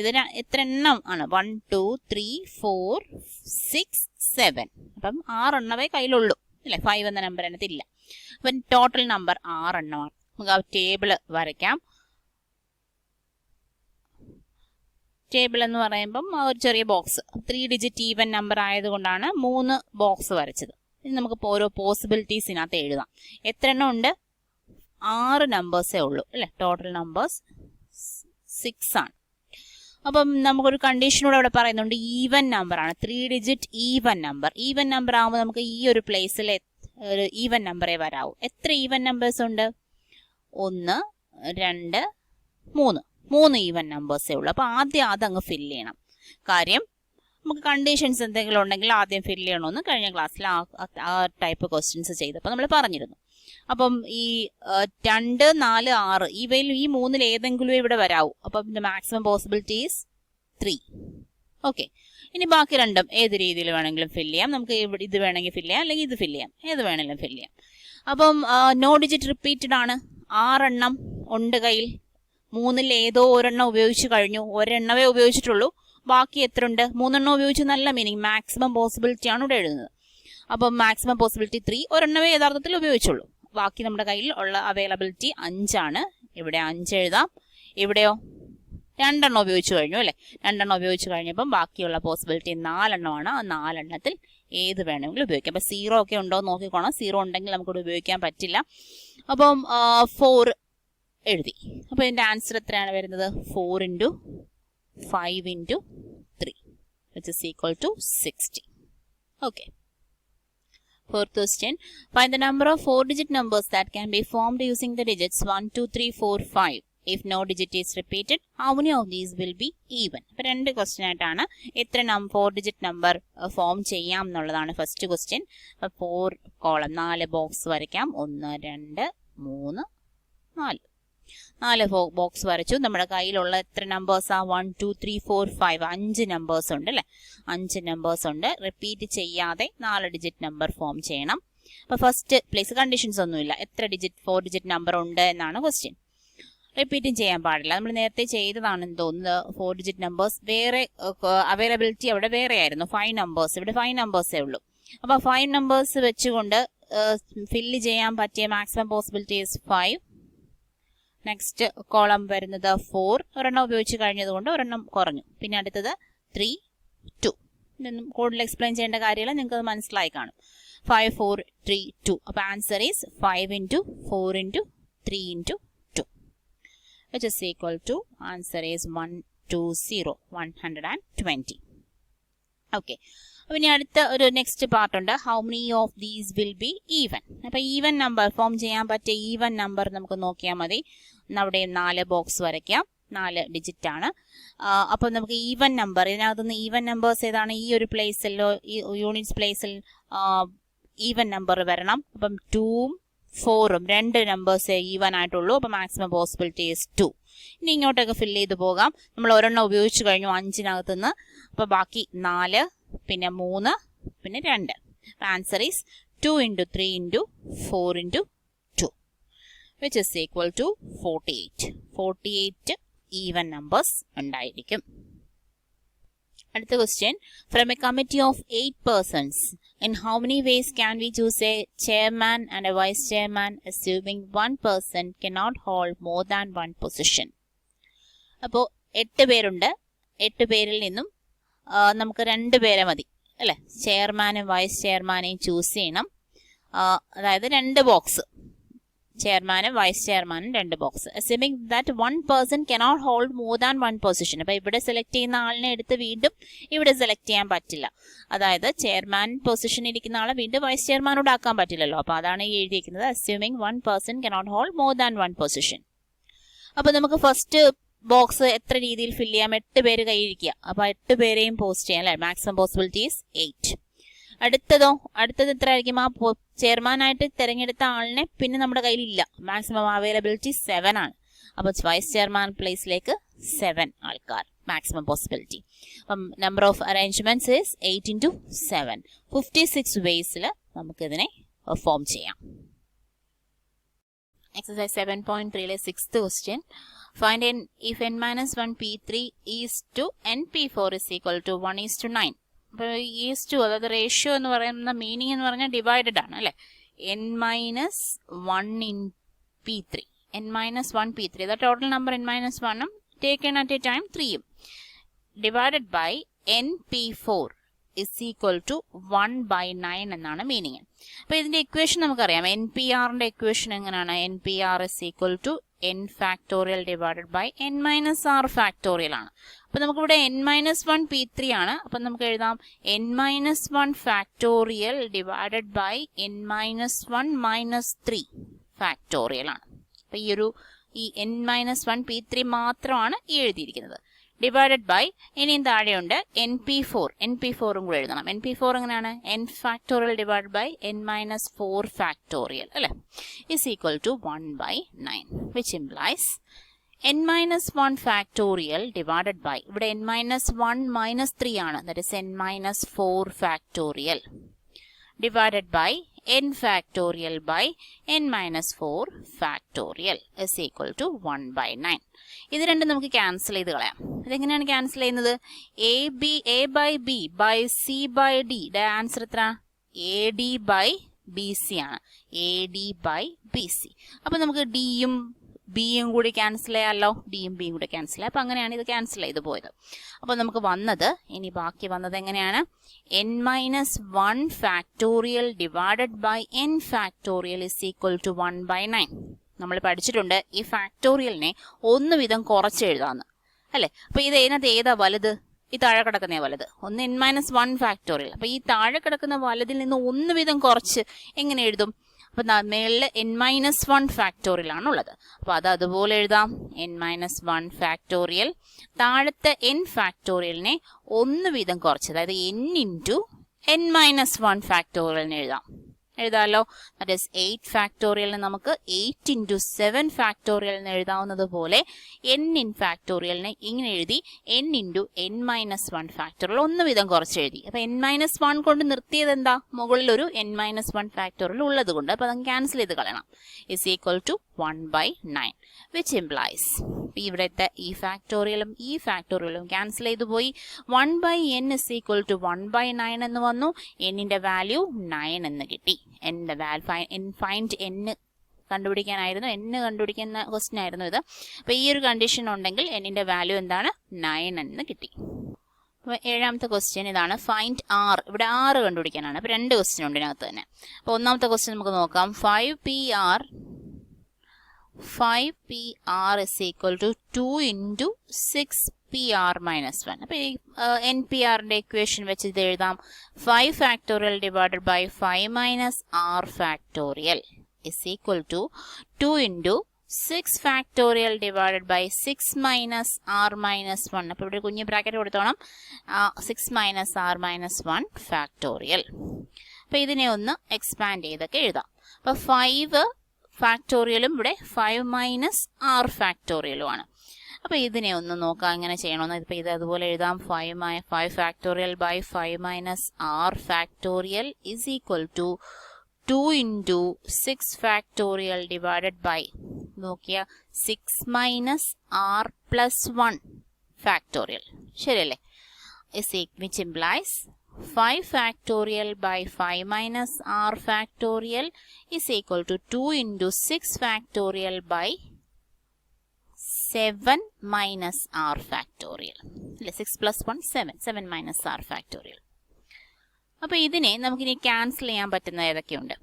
ഇതിന് എത്ര എണ്ണം ആണ്? 1 2 3 4 6 7. അപ്പം 6 എണ്ണമേ കയ്യിലുള്ളൂ അല്ലേ, 5 എന്ന നമ്പർ അതിനകത്തില്ല. അപ്പം ടോട്ടൽ നമ്പർ 6 എണ്ണമാണ്. നമുക്ക് ആ ടേബിൾ വരയ്ക്കാം. ടേബിൾ എന്ന് പറയുമ്പം ഒരു ചെറിയ ബോക്സ്, 3-digit ഈവൻ നമ്പർ ആയതുകൊണ്ടാണ് 3 ബോക്സ് വരച്ചത്. ഇനി നമുക്ക് ഓരോ പോസിബിലിറ്റീസിനകത്ത് എഴുതാം. എത്ര എണ്ണം ഉണ്ട്? 6 നമ്പേഴ്സേ ഉള്ളൂ അല്ലേ. ടോട്ടൽ നമ്പേഴ്സ് 6 ആണ്. അപ്പം നമുക്കൊരു കണ്ടീഷനൂടെ അവിടെ പറയുന്നുണ്ട്, ഈവൻ നമ്പർ ആണ്, 3-digit even number. Even number ആകുമ്പോൾ നമുക്ക് ഈ ഒരു പ്ലേസിൽ ഒരു ഈവൻ നമ്പറേ വരാവൂ. എത്ര ഈവൻ നമ്പേഴ്സ് ഉണ്ട്? 1 2 3 ഈവൻ നമ്പേഴ്സേ ഉള്ളൂ. അപ്പോൾ ആദ്യം അതങ്ങ് ഫില്ല് ചെയ്യണം. കാര്യം നമുക്ക് കണ്ടീഷൻസ് എന്തെങ്കിലും ഉണ്ടെങ്കിൽ ആദ്യം ഫില്ല് ചെയ്യണമെന്ന് കഴിഞ്ഞ ക്ലാസ്സിൽ ആ ടൈപ്പ് ക്വസ്റ്റ്യൻസ് ചെയ്തപ്പോൾ നമ്മൾ പറഞ്ഞിരുന്നു. അപ്പം ഈ 2 4 6 ഇവയിൽ ഈ 3-ൽ ഏതെങ്കിലും ഇവിടെ വരാവൂ. അപ്പം മാക്സിമം പോസിബിലിറ്റി ഈസ് 3. ഓക്കെ, ഇനി ബാക്കി രണ്ടും ഏത് രീതിയിൽ വേണമെങ്കിലും ഫില്ല് ചെയ്യാം. നമുക്ക് ഇത് വേണമെങ്കിൽ ഫില്ല് ചെയ്യാം, അല്ലെങ്കിൽ ഇത് ഫില്ല് ചെയ്യാം, ഏത് വേണമെങ്കിലും ഫില്ല് ചെയ്യാം. അപ്പം നോ ഡിജിറ്റ് റിപ്പീറ്റഡ് ആണ്. 6 എണ്ണം ഉണ്ട് കയ്യിൽ. 3-ൽ ഏതോ ഒരെണ്ണം ഉപയോഗിച്ച് കഴിഞ്ഞു. ഒരെണ്ണമേ ഉപയോഗിച്ചിട്ടുള്ളൂ. ബാക്കി എത്ര ഉണ്ട്? 3 എണ്ണം ഉപയോഗിച്ച് നല്ല മീനിങ്. മാക്സിമം പോസിബിലിറ്റി ആണ് ഇവിടെ എഴുതുന്നത്. അപ്പം മാക്സിമം പോസിബിലിറ്റി 3, ഒരെണ്ണമേ യഥാർത്ഥത്തിൽ ഉപയോഗിച്ചുള്ളൂ. ബാക്കി നമ്മുടെ കയ്യിൽ ഉള്ള അവൈലബിലിറ്റി 5 ആണ്. ഇവിടെ 5 എഴുതാം. ഇവിടെയോ 2 എണ്ണം ഉപയോഗിച്ച് കഴിഞ്ഞു അല്ലേ? 2 എണ്ണം ഉപയോഗിച്ച് കഴിഞ്ഞപ്പം ബാക്കിയുള്ള പോസിബിലിറ്റി 4 എണ്ണമാണ്. ആ 4 എണ്ണത്തിൽ ഏത് വേണമെങ്കിലും ഉപയോഗിക്കാം. അപ്പം 0 ഒക്കെ ഉണ്ടോ എന്ന് നോക്കിക്കോണം. 0 ഉണ്ടെങ്കിൽ നമുക്കിവിടെ ഉപയോഗിക്കാൻ പറ്റില്ല. അപ്പം 4 എഴുതി. അപ്പോൾ ഇതിൻ്റെ ആൻസർ എത്രയാണ് വരുന്നത്? 4 × 5 × 3 which is equal to 60. Okay. Fourth question. Find the number of 4-digit numbers that can be formed using the digits 1, 2, 3, 4, 5. If no digit is repeated, how many of these will be even? അപ്പോൾ 2 ക്വസ്റ്റ്യൻ ആയിട്ടാണ്. എത്ര 4-digit നമ്പർ ഫോം ചെയ്യാം എന്നുള്ളതാണ് ഫസ്റ്റ് ക്വസ്റ്റ്യൻ. അപ്പോൾ 4 കോളം 4 ബോക്സ് വരയ്ക്കാം. 1, 2, 3, 4. 4 ബോക്സ് വരച്ചു. നമ്മുടെ കയ്യിലുള്ള എത്ര നമ്പേഴ്സാ? 1, 2, 3, 4, 5. 5 നമ്പേഴ്സ് ഉണ്ട് അല്ലേ? 5 നമ്പേഴ്സ് ഉണ്ട്. റിപ്പീറ്റ് ചെയ്യാതെ 4 ഡിജിറ്റ് നമ്പർ ഫോം ചെയ്യണം. അപ്പോൾ ഫസ്റ്റ് പ്ലേസ് കണ്ടീഷൻസ് ഒന്നുമില്ല. എത്ര 4 ഡിജിറ്റ് നമ്പർ ഉണ്ട് എന്നാണ് ക്വസ്റ്റ്യൻ. റിപ്പീറ്റും ചെയ്യാൻ പാടില്ല. നമ്മൾ നേരത്തെ ചെയ്തതാണെന്ന് തോന്നുന്നത്. 4 ഡിജിറ്റ് നമ്പേഴ്സ് വേറെ അവൈലബിലിറ്റി അവിടെ വേറെ ആയിരുന്നു. 5 നമ്പേഴ്സ്, ഇവിടെ 5 നമ്പേഴ്സേ ഉള്ളൂ. അപ്പോൾ 5 നമ്പേഴ്സ് വെച്ചുകൊണ്ട് ഫില്ല് ചെയ്യാൻ പറ്റിയ maximum possibility is 5. Next column വരുന്നത് 4. ഒരെണ്ണം ഉപയോഗിച്ച് കഴിഞ്ഞതുകൊണ്ട് ഒരെണ്ണം കുറഞ്ഞു. പിന്നെ അടുത്തത് 3, 2. ഇതൊന്നും കൂടുതൽ എക്സ്പ്ലെയിൻ ചെയ്യേണ്ട കാര്യമില്ല, നിങ്ങൾക്ക് അത് മനസ്സിലായി കാണും. 5, 4, 3, 2. അപ്പോൾ answer is 5 × 4 × 3 × 2 which is equal to answer is 120, 120. Okay. അപ്പോൾ ഇനി അടുത്ത ഒരു നെക്സ്റ്റ് പാർട്ട് ഉണ്ട്. How many of these will be even. അപ്പോൾ ഈവൻ നമ്പർ ഫോം ചെയ്യാൻ പറ്റിയ ഈവൻ നമ്പർ നമുക്ക് നോക്കിയാൽ മതി. അവിടെ 4 ബോക്സ് വരയ്ക്കാം. 4 ഡിജിറ്റ് ആണ്. അപ്പോൾ നമുക്ക് ഈവൻ നമ്പർ, ഇതിനകത്തുനിന്ന് ഈവൻ നമ്പേഴ്സ് ഏതാണ്? ഈ ഒരു പ്ലേസിലോ ഈ യൂണിറ്റ്സ് പ്ലേസിൽ ഈവൻ നമ്പർ വരണം. അപ്പം 2ഉം 4ഉം 2 നമ്പേഴ്സ് ഈവൻ ആയിട്ടുള്ളൂ. അപ്പോൾ മാക്സിമം പോസിബിലിറ്റി ഈസ് 2. ഇനി ഇങ്ങോട്ടൊക്കെ ഫില്ല് ചെയ്ത് പോകാം. നമ്മൾ ഒരെണ്ണം ഉപയോഗിച്ച് കഴിഞ്ഞു 5-നകത്തുനിന്ന്. അപ്പോൾ ബാക്കി 4, പിന്നെ 3, പിന്നെ 2. Answer is 2 × 3 × 4 × 2 which is equal to 48. 48 even numbers ഉണ്ടായിരിക്കും. അടുത്ത question. From A committee of 8 persons, in how many ways can we choose a chairman and a vice chairman assuming one person cannot hold more than one position? അപ്പോൾ 8 പേരുണ്ട്. 8 പേരിൽ നിന്നും നമുക്ക് 2 പേരെ മതി അല്ലേ? ചെയർമാനും വൈസ് ചെയർമാനെയും ചൂസ് ചെയ്യണം. അതായത് 2 ബോക്സ്, ചെയർമാനും വൈസ് ചെയർമാനും 2 box. Assuming that one person cannot hold more than one position. അപ്പോൾ ഇവിടെ സെലക്ട് ചെയ്യുന്ന ആളിനെ എടുത്ത് വീണ്ടും ഇവിടെ സെലക്ട് ചെയ്യാൻ പറ്റില്ല. അതായത് ചെയർമാൻ പൊസിഷൻ ഇരിക്കുന്ന ആളെ വീണ്ടും വൈസ് ചെയർമാനോട് ആക്കാൻ പറ്റില്ലല്ലോ. അപ്പോൾ അതാണ് ഈ എഴുതിയിരിക്കുന്നത്. Assuming one person cannot hold more than one position. അപ്പോൾ നമുക്ക് ഫസ്റ്റ് ബോക്സ് എത്ര രീതിയിൽ ഫില്ല് ചെയ്യാം? 8 പേര് കയ്യിരിക്കുക. അപ്പോൾ 8 പേരെയും പോസ്റ്റ് ചെയ്യാം അല്ലേ? Maximum possibilities 8. അടുത്തത് എത്ര ആയിരിക്കും? ആ ചെയർമാനായിട്ട് തിരഞ്ഞെടുത്ത ആളിനെ പിന്നെ നമ്മുടെ കയ്യിലില്ല. മാക്സിമം അവൈലബിലിറ്റി 7 ആണ്. അപ്പോൾ വൈസ് ചെയർമാൻ പ്ലേസിലേക്ക് 7 ആൾക്കാർ മാക്സിമം പോസിബിലിറ്റി. അപ്പം നമ്പർ ഓഫ് അറേഞ്ച്മെന്റ്സ് ഈസ് 8 × 7. 56 വേസിൽ നമുക്കിതിനെ ഫോം ചെയ്യാം. Exercise 7.3 6th question. Find if n-1 p3 is to np4 is equal to 1:9. അപ്പോൾ ഈസ് ടു, അതായത് റേഷ്യോ എന്ന് പറയുന്ന മീനിങ് എന്ന് പറഞ്ഞാൽ ഡിവൈഡഡ് ആണ് അല്ലേ? n-1 in p3, n-1 p3, the total number n-1 taken at a time 3 divided by np4 is equal to 1/9 എന്നാണ് മീനിങ്. അപ്പോൾ ഇതിന്റെ ഇക്വേഷൻ നമുക്കറിയാം. npr-ന്റെ ഇക്വേഷൻ എങ്ങനെയാണ്? npr is equal to n factorial divided by n-r factorial ആണ്. അപ്പോൾ നമുക്കിവിടെ n-1 p3 ആണ്. അപ്പം നമുക്ക് എഴുതാം n-1 factorial divided by n-1 minus 3 factorial ആണ്. അപ്പോൾ ഈ n-1 p3 മാത്രമാണ് ഈ എഴുതിയിരിക്കുന്നത്. ഡിവൈഡഡ് ബൈ ഇനിയും താഴെയുണ്ട് np4 കൂടെ എഴുതണം. np4 എങ്ങനെയാണ്? n factorial divide by n-4 factorial അല്ലേ? Is equal to 1/9 which implies n minus 1 factorial divided by, ഇവിടെ n minus 1 minus 3 ആണ്, that is n minus 4 factorial divided by n factorial by n minus 4 factorial is equal to 1 by 9. ഇത് രണ്ടും നമുക്ക് ക്യാൻസൽ ചെയ്ത് കളയാം. ഇതെങ്ങനെയാണ് ക്യാൻസൽ ചെയ്യുന്നത്? a by b by c by d. യുടെ ആൻസർ എത്ര? ad by bc ആണ്. ad by bc. അപ്പൊ നമുക്ക് ഡിയും ബിയും കൂടി ക്യാൻസൽ ചെയ്യാമല്ലോ. ഡിയും ബിയും കൂടി ക്യാൻസൽ ചെയ്യാം. അപ്പം അങ്ങനെയാണ് ഇത് ക്യാൻസൽ ചെയ്ത് പോയത്. അപ്പോൾ നമുക്ക് വന്നത്, ഇനി ബാക്കി വന്നത് എങ്ങനെയാണ്? n minus 1 factorial divided by n factorial is equal to 1 by 9. നമ്മൾ പഠിച്ചിട്ടുണ്ട് ഈ ഫാക്ടോറിയലിനെ ഒന്ന് വീതം കുറച്ച് എഴുതാമെന്ന്, അല്ലേ? അപ്പോൾ ഇത് ഇതിനകത്ത് ഏതാ വലുത്? ഈ താഴെ കിടക്കുന്ന വലുത്. ഒന്ന് n minus 1 factorial. അപ്പോൾ ഈ താഴെ കിടക്കുന്ന വലുതിൽ നിന്ന് ഒന്ന് വീതം കുറച്ച് എങ്ങനെ എഴുതും? അപ്പോൾ മേളിൽ n minus 1 factorial ആണുള്ളത്. അപ്പോൾ അത് അതുപോലെ എഴുതാം. n minus 1 factorial. താഴത്തെ n factorialനെ ഒന്ന് വീതം കുറച്ച്, അതായത് n into n minus 1 factorial എഴുതാം. എഴുതാമല്ലോ. ദാറ്റ് ഈസ് 8 ഫാക്ടോറിയലിന് നമുക്ക് 8 into 7 ഫാക്ടോറിയൽ എന്ന് എഴുതാവുന്നത് പോലെ n in ഫാക്ടോറിയലിനെ ഇങ്ങനെ എഴുതി n into n minus 1 factorial ഒന്ന് വീതം കുറച്ച് എഴുതി. അപ്പോൾ n minus 1 കൊണ്ട് നിർത്തിയത് എന്താ? മുകളിൽ ഒരു n minus 1 ഫാക്ടോറിയൽ ഉള്ളത് കൊണ്ട്. അപ്പോൾ അത് ക്യാൻസൽ ചെയ്ത് കളയണം. is equal to 1 by 9 which implies ഇവിടുത്തെ ഈ ഫാക്ടോറിയലും ഈ ഫാക്ടോറിയലും ക്യാൻസൽ ചെയ്തു പോയി. 1 by n is equal to 1 by 9 എന്ന് വന്നു. n-ന്റെ വാല്യൂ 9 എന്ന് കിട്ടി. ഫൈൻഡ് n കണ്ടുപിടിക്കാനായിരുന്നു, n കണ്ടുപിടിക്കുന്ന ക്വസ്റ്റ്യൻ ആയിരുന്നു ഇത്. അപ്പോൾ ഈ ഒരു കണ്ടീഷൻ ഉണ്ടെങ്കിൽ n-ന്റെ വാല്യൂ എന്താണ്? 9 എന്ന് കിട്ടി. അപ്പോൾ ഏഴാമത്തെ ക്വസ്റ്റ്യൻ ഇതാണ്. Find r. ഇവിടെ r കണ്ടുപിടിക്കാനാണ്. അപ്പോൾ രണ്ട് ക്വസ്റ്റ്യൻ ഉണ്ട് ഇതിനകത്ത് തന്നെ. അപ്പോൾ ഒന്നാമത്തെ ക്വസ്റ്റ്യൻ നമുക്ക് നോക്കാം. 5pr is equal to 2 into 6pr minus 1. അപ്പോൾ ഈ npr-ന്റെ ഇക്വേഷൻ വെച്ച് ഇത് എഴുതാം. 5 factorial divided by 5 minus r factorial is equal to 2 into 6 factorial divided by 6 minus r minus 1. അപ്പോൾ ഇവിടെ കുഞ്ഞ് bracket കൊടുത്തോണം. 6 minus r minus 1 factorial. അപ്പോൾ ഇതിനെ ഒന്ന് എക്സ്പാൻഡ് ചെയ്തൊക്കെ എഴുതാം. അപ്പോൾ 5 ഫാക്ടോറിയലും ഇവിടെ 5 മൈനസ് ആർ ഫാക്ടോറിയലും ആണ്. അപ്പോൾ ഇതിനെ ഒന്ന് നോക്കാം എങ്ങനെ ചെയ്യണമെന്ന്. ഇപ്പോൾ ഇത് അതുപോലെ എഴുതാം. 5 factorial by 5 minus r factorial is equal to 2 into 6 factorial divided by നോക്കിയ 6 മൈനസ് ആർ പ്ലസ് 1 ഫാക്ടോറിയൽ. ശരിയല്ലേ? Which implies 5 factorial by 5 minus r factorial is equal to 2 into 6 factorial by 7 minus r factorial. 6 plus 1 7 minus r factorial. അപ്പോൾ ഇതിനെ നമുക്കിനി ക്യാൻസൽ ചെയ്യാൻ പറ്റുന്ന ഏതൊക്കെയുണ്ട്?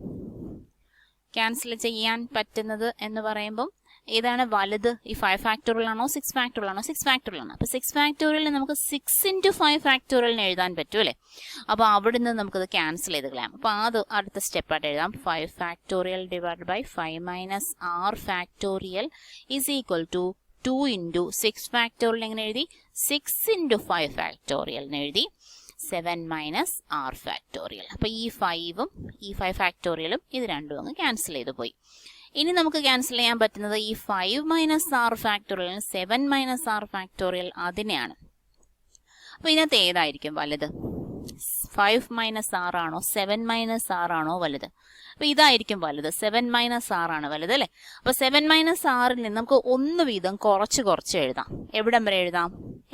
ക്യാൻസൽ ചെയ്യാൻ പറ്റുന്നത് എന്ന് പറയുമ്പോൾ ഏതാണ് വലുത്? ഈ 5 ഫാക്ടോറിയൽ ആണോ 6 ഫാക്ടോറിയൽ ആണോ? 6 ഫാക്ടോറിയൽ ആണ്. അപ്പോൾ 6 ഫാക്ടോറിയൽ നമുക്ക് 6 into 5 ഫാക്ടോറിയലിന് എഴുതാൻ പറ്റും, അല്ലേ? അപ്പോൾ അവിടെ നിന്ന് നമുക്കത് ക്യാൻസൽ ചെയ്ത് കളയാം. അപ്പോൾ അത് അടുത്ത സ്റ്റെപ്പായിട്ട് എഴുതാം. 5 factorial divide by 5 minus r factorial is equal to 2 into 6 factorial എങ്ങനെ എഴുതി? 6 into 5 ഫാക്ടോറിയൽ എന്ന് എഴുതി. 7 മൈനസ് ആർ ഫാക്ടോറിയൽ. അപ്പോൾ ഈ 5ഉം ഈ 5 ഫാക്ടോറിയലും ഇത് രണ്ടും അങ്ങ് ക്യാൻസൽ ചെയ്ത് പോയി. ഇനി നമുക്ക് ക്യാൻസൽ ചെയ്യാൻ പറ്റുന്നത് ഈ 5 minus r factorial 7 minus r factorial അതിനെയാണ്. അപ്പോൾ ഇതിനകത്ത് ഏതായിരിക്കും വലുത്? 5 മൈനസ് ആർ ആണോ 7 മൈനസ് ആർ ആണോ വലുത്? അപ്പോൾ ഇതായിരിക്കും വലുത്. 7 മൈനസ് ആർ ആണ് വലുത്, അല്ലേ? അപ്പോൾ 7 മൈനസ് ആറിൽ നിന്ന് നമുക്ക് ഒന്ന് വീതം കുറച്ച് എഴുതാം. എവിടം വരെ എഴുതാം?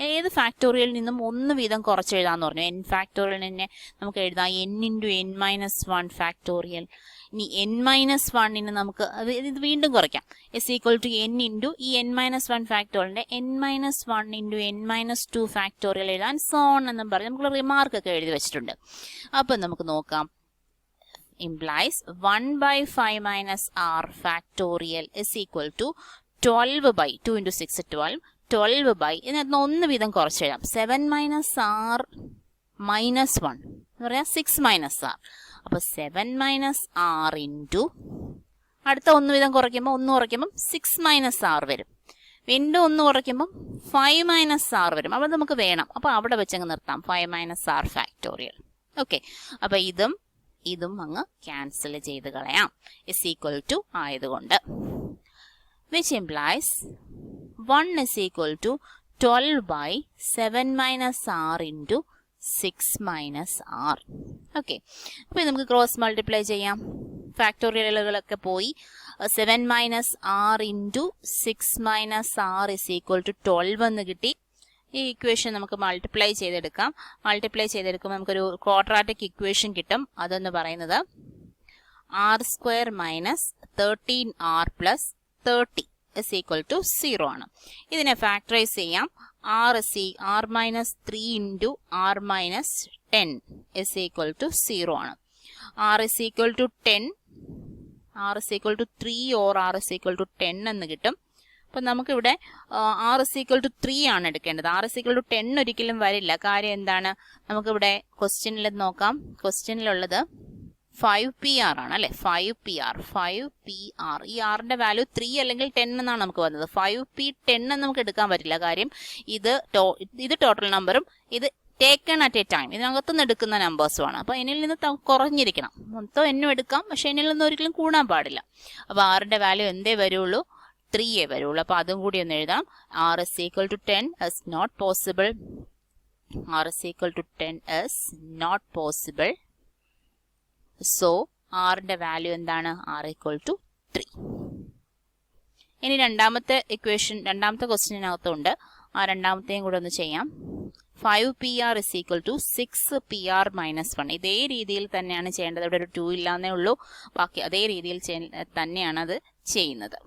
ഏത് ഫാക്ടോറിയലിൽ നിന്നും ഒന്ന് വീതം കുറച്ച് എഴുതാമെന്ന് പറഞ്ഞു. n ഫാക്ടോറിയൽ തന്നെ നമുക്ക് എഴുതാം n into n minus 1 factorial. ഇനി n minus 1-ന് നമുക്ക് ഇത് വീണ്ടും കുറയ്ക്കാം. is equal to n into ഈ n minus 1 ഫാക്ടോറിയലിന്റെ n minus 1 into n minus 2 factorial എഴുതാൻ സോൺ എന്നും പറഞ്ഞ് നമുക്ക് റിമാർക്ക് ഒക്കെ എഴുതി വെച്ചിട്ടുണ്ട്. അപ്പം നമുക്ക് നോക്കാം. implies 1 by 5 minus r factorial is equal to 12 by 2 into 6 12 by ഇതിനകത്ത് ഒന്ന് വീതം കുറച്ച് എഴുതാം. 7 മൈനസ് ആർ മൈനസ് 1 എന്ന് പറയാം 6 മൈനസ് ആർ. അപ്പോൾ 7 മൈനസ് ആർ ഇൻറ്റു അടുത്ത ഒന്ന് വീതം കുറയ്ക്കുമ്പോൾ 6 മൈനസ് ആർ വരും. വീണ്ടും ഒന്ന് കുറയ്ക്കുമ്പം 5 മൈനസ് ആർ വരും. അപ്പോൾ നമുക്ക് വേണം. അപ്പോൾ അവിടെ വെച്ചങ്ങ് നിർത്താം. 5 മൈനസ് ആർ ഫാക്ടോറിയൽ. ഓക്കെ. അപ്പോൾ ഇതും അങ്ങ് ക്യാൻസൽ ചെയ്ത് കളയാം. is equal to ആയതുകൊണ്ട്. which implies 1 is equal to 12 by 7 minus r into 6 minus r. Okay, അപ്പോൾ നമുക്ക് ക്രോസ് മൾട്ടിപ്ലൈ ചെയ്യാം. ഫാക്ടോറിയലുകളൊക്കെ പോയി 7 minus r into 6 minus r is equal to 12 എന്ന് കിട്ടി. ഈ ഇക്വേഷൻ നമുക്ക് മൾട്ടിപ്ലൈ ചെയ്തെടുക്കാം. മൾട്ടിപ്ലൈ ചെയ്തെടുക്കുമ്പോൾ നമുക്കൊരു ക്വാഡ്രാറ്റിക് ഇക്വേഷൻ കിട്ടും. അതെന്ന് പറയുന്നത് r square minus 13r plus 30 is equal to 0 ആണ്. ഇതിനെ ഫാക്ടറൈസ് ചെയ്യാം. r minus 3 into r minus 10 is equal to 0 ആണ്. r is equal to 10, r is equal to 3 or r is equal to 10 എന്ന് കിട്ടും. അപ്പം നമുക്കിവിടെ r is equal to 3 ആണ് എടുക്കേണ്ടത്. r is equal to 10 ഒരിക്കലും വരില്ല. കാര്യം എന്താണ്? നമുക്കിവിടെ ക്വസ്റ്റ്യനിൽ നോക്കാം. ക്വസ്റ്റ്യനിലുള്ളത് 5PR ആണ് അല്ലെ. 5PR ഈ ആറിന്റെ വാല്യൂ 3 അല്ലെങ്കിൽ 10 എന്നാണ് നമുക്ക് വന്നത്. 5P10 എന്ന് നമുക്ക് എടുക്കാൻ പറ്റില്ല. കാര്യം ഇത് ടോട്ടൽ നമ്പറും ഇത് ടേക്കൺ അറ്റ് എ ടൈം, ഇതിനകത്തുനിന്ന് എടുക്കുന്ന നമ്പേഴ്സുമാണ്. അപ്പോൾ എന്നിൽ നിന്ന് കുറഞ്ഞിരിക്കണം. മൊത്തം എന്നും എടുക്കാം, പക്ഷെ എന്നിൽ നിന്ന് ഒരിക്കലും കൂടാൻ പാടില്ല. അപ്പോൾ ആറിന്റെ വാല്യൂ എന്തേ വരുള്ളൂ? 3 വരുള്ളൂ. അപ്പോൾ അതും കൂടി ഒന്ന് എഴുതാം. r is equal to 10 is not possible. r is equal to 10 is not possible. So ആറിന്റെ വാല്യൂ എന്താണ്? r equal to 3. ഇനി രണ്ടാമത്തെ ക്വസ്റ്റ്യനകത്തുണ്ട്. ആ രണ്ടാമത്തെയും കൂടെ ഒന്ന് ചെയ്യാം. 5PR is equal to 6PR minus 1. ഇതേ രീതിയിൽ തന്നെയാണ് ചെയ്യേണ്ടത്. ഇവിടെ ഒരു 2 ഇല്ലാന്നേ ഉള്ളൂ. ബാക്കി അതേ രീതിയിൽ തന്നെയാണ് അത് ചെയ്യുന്നത്.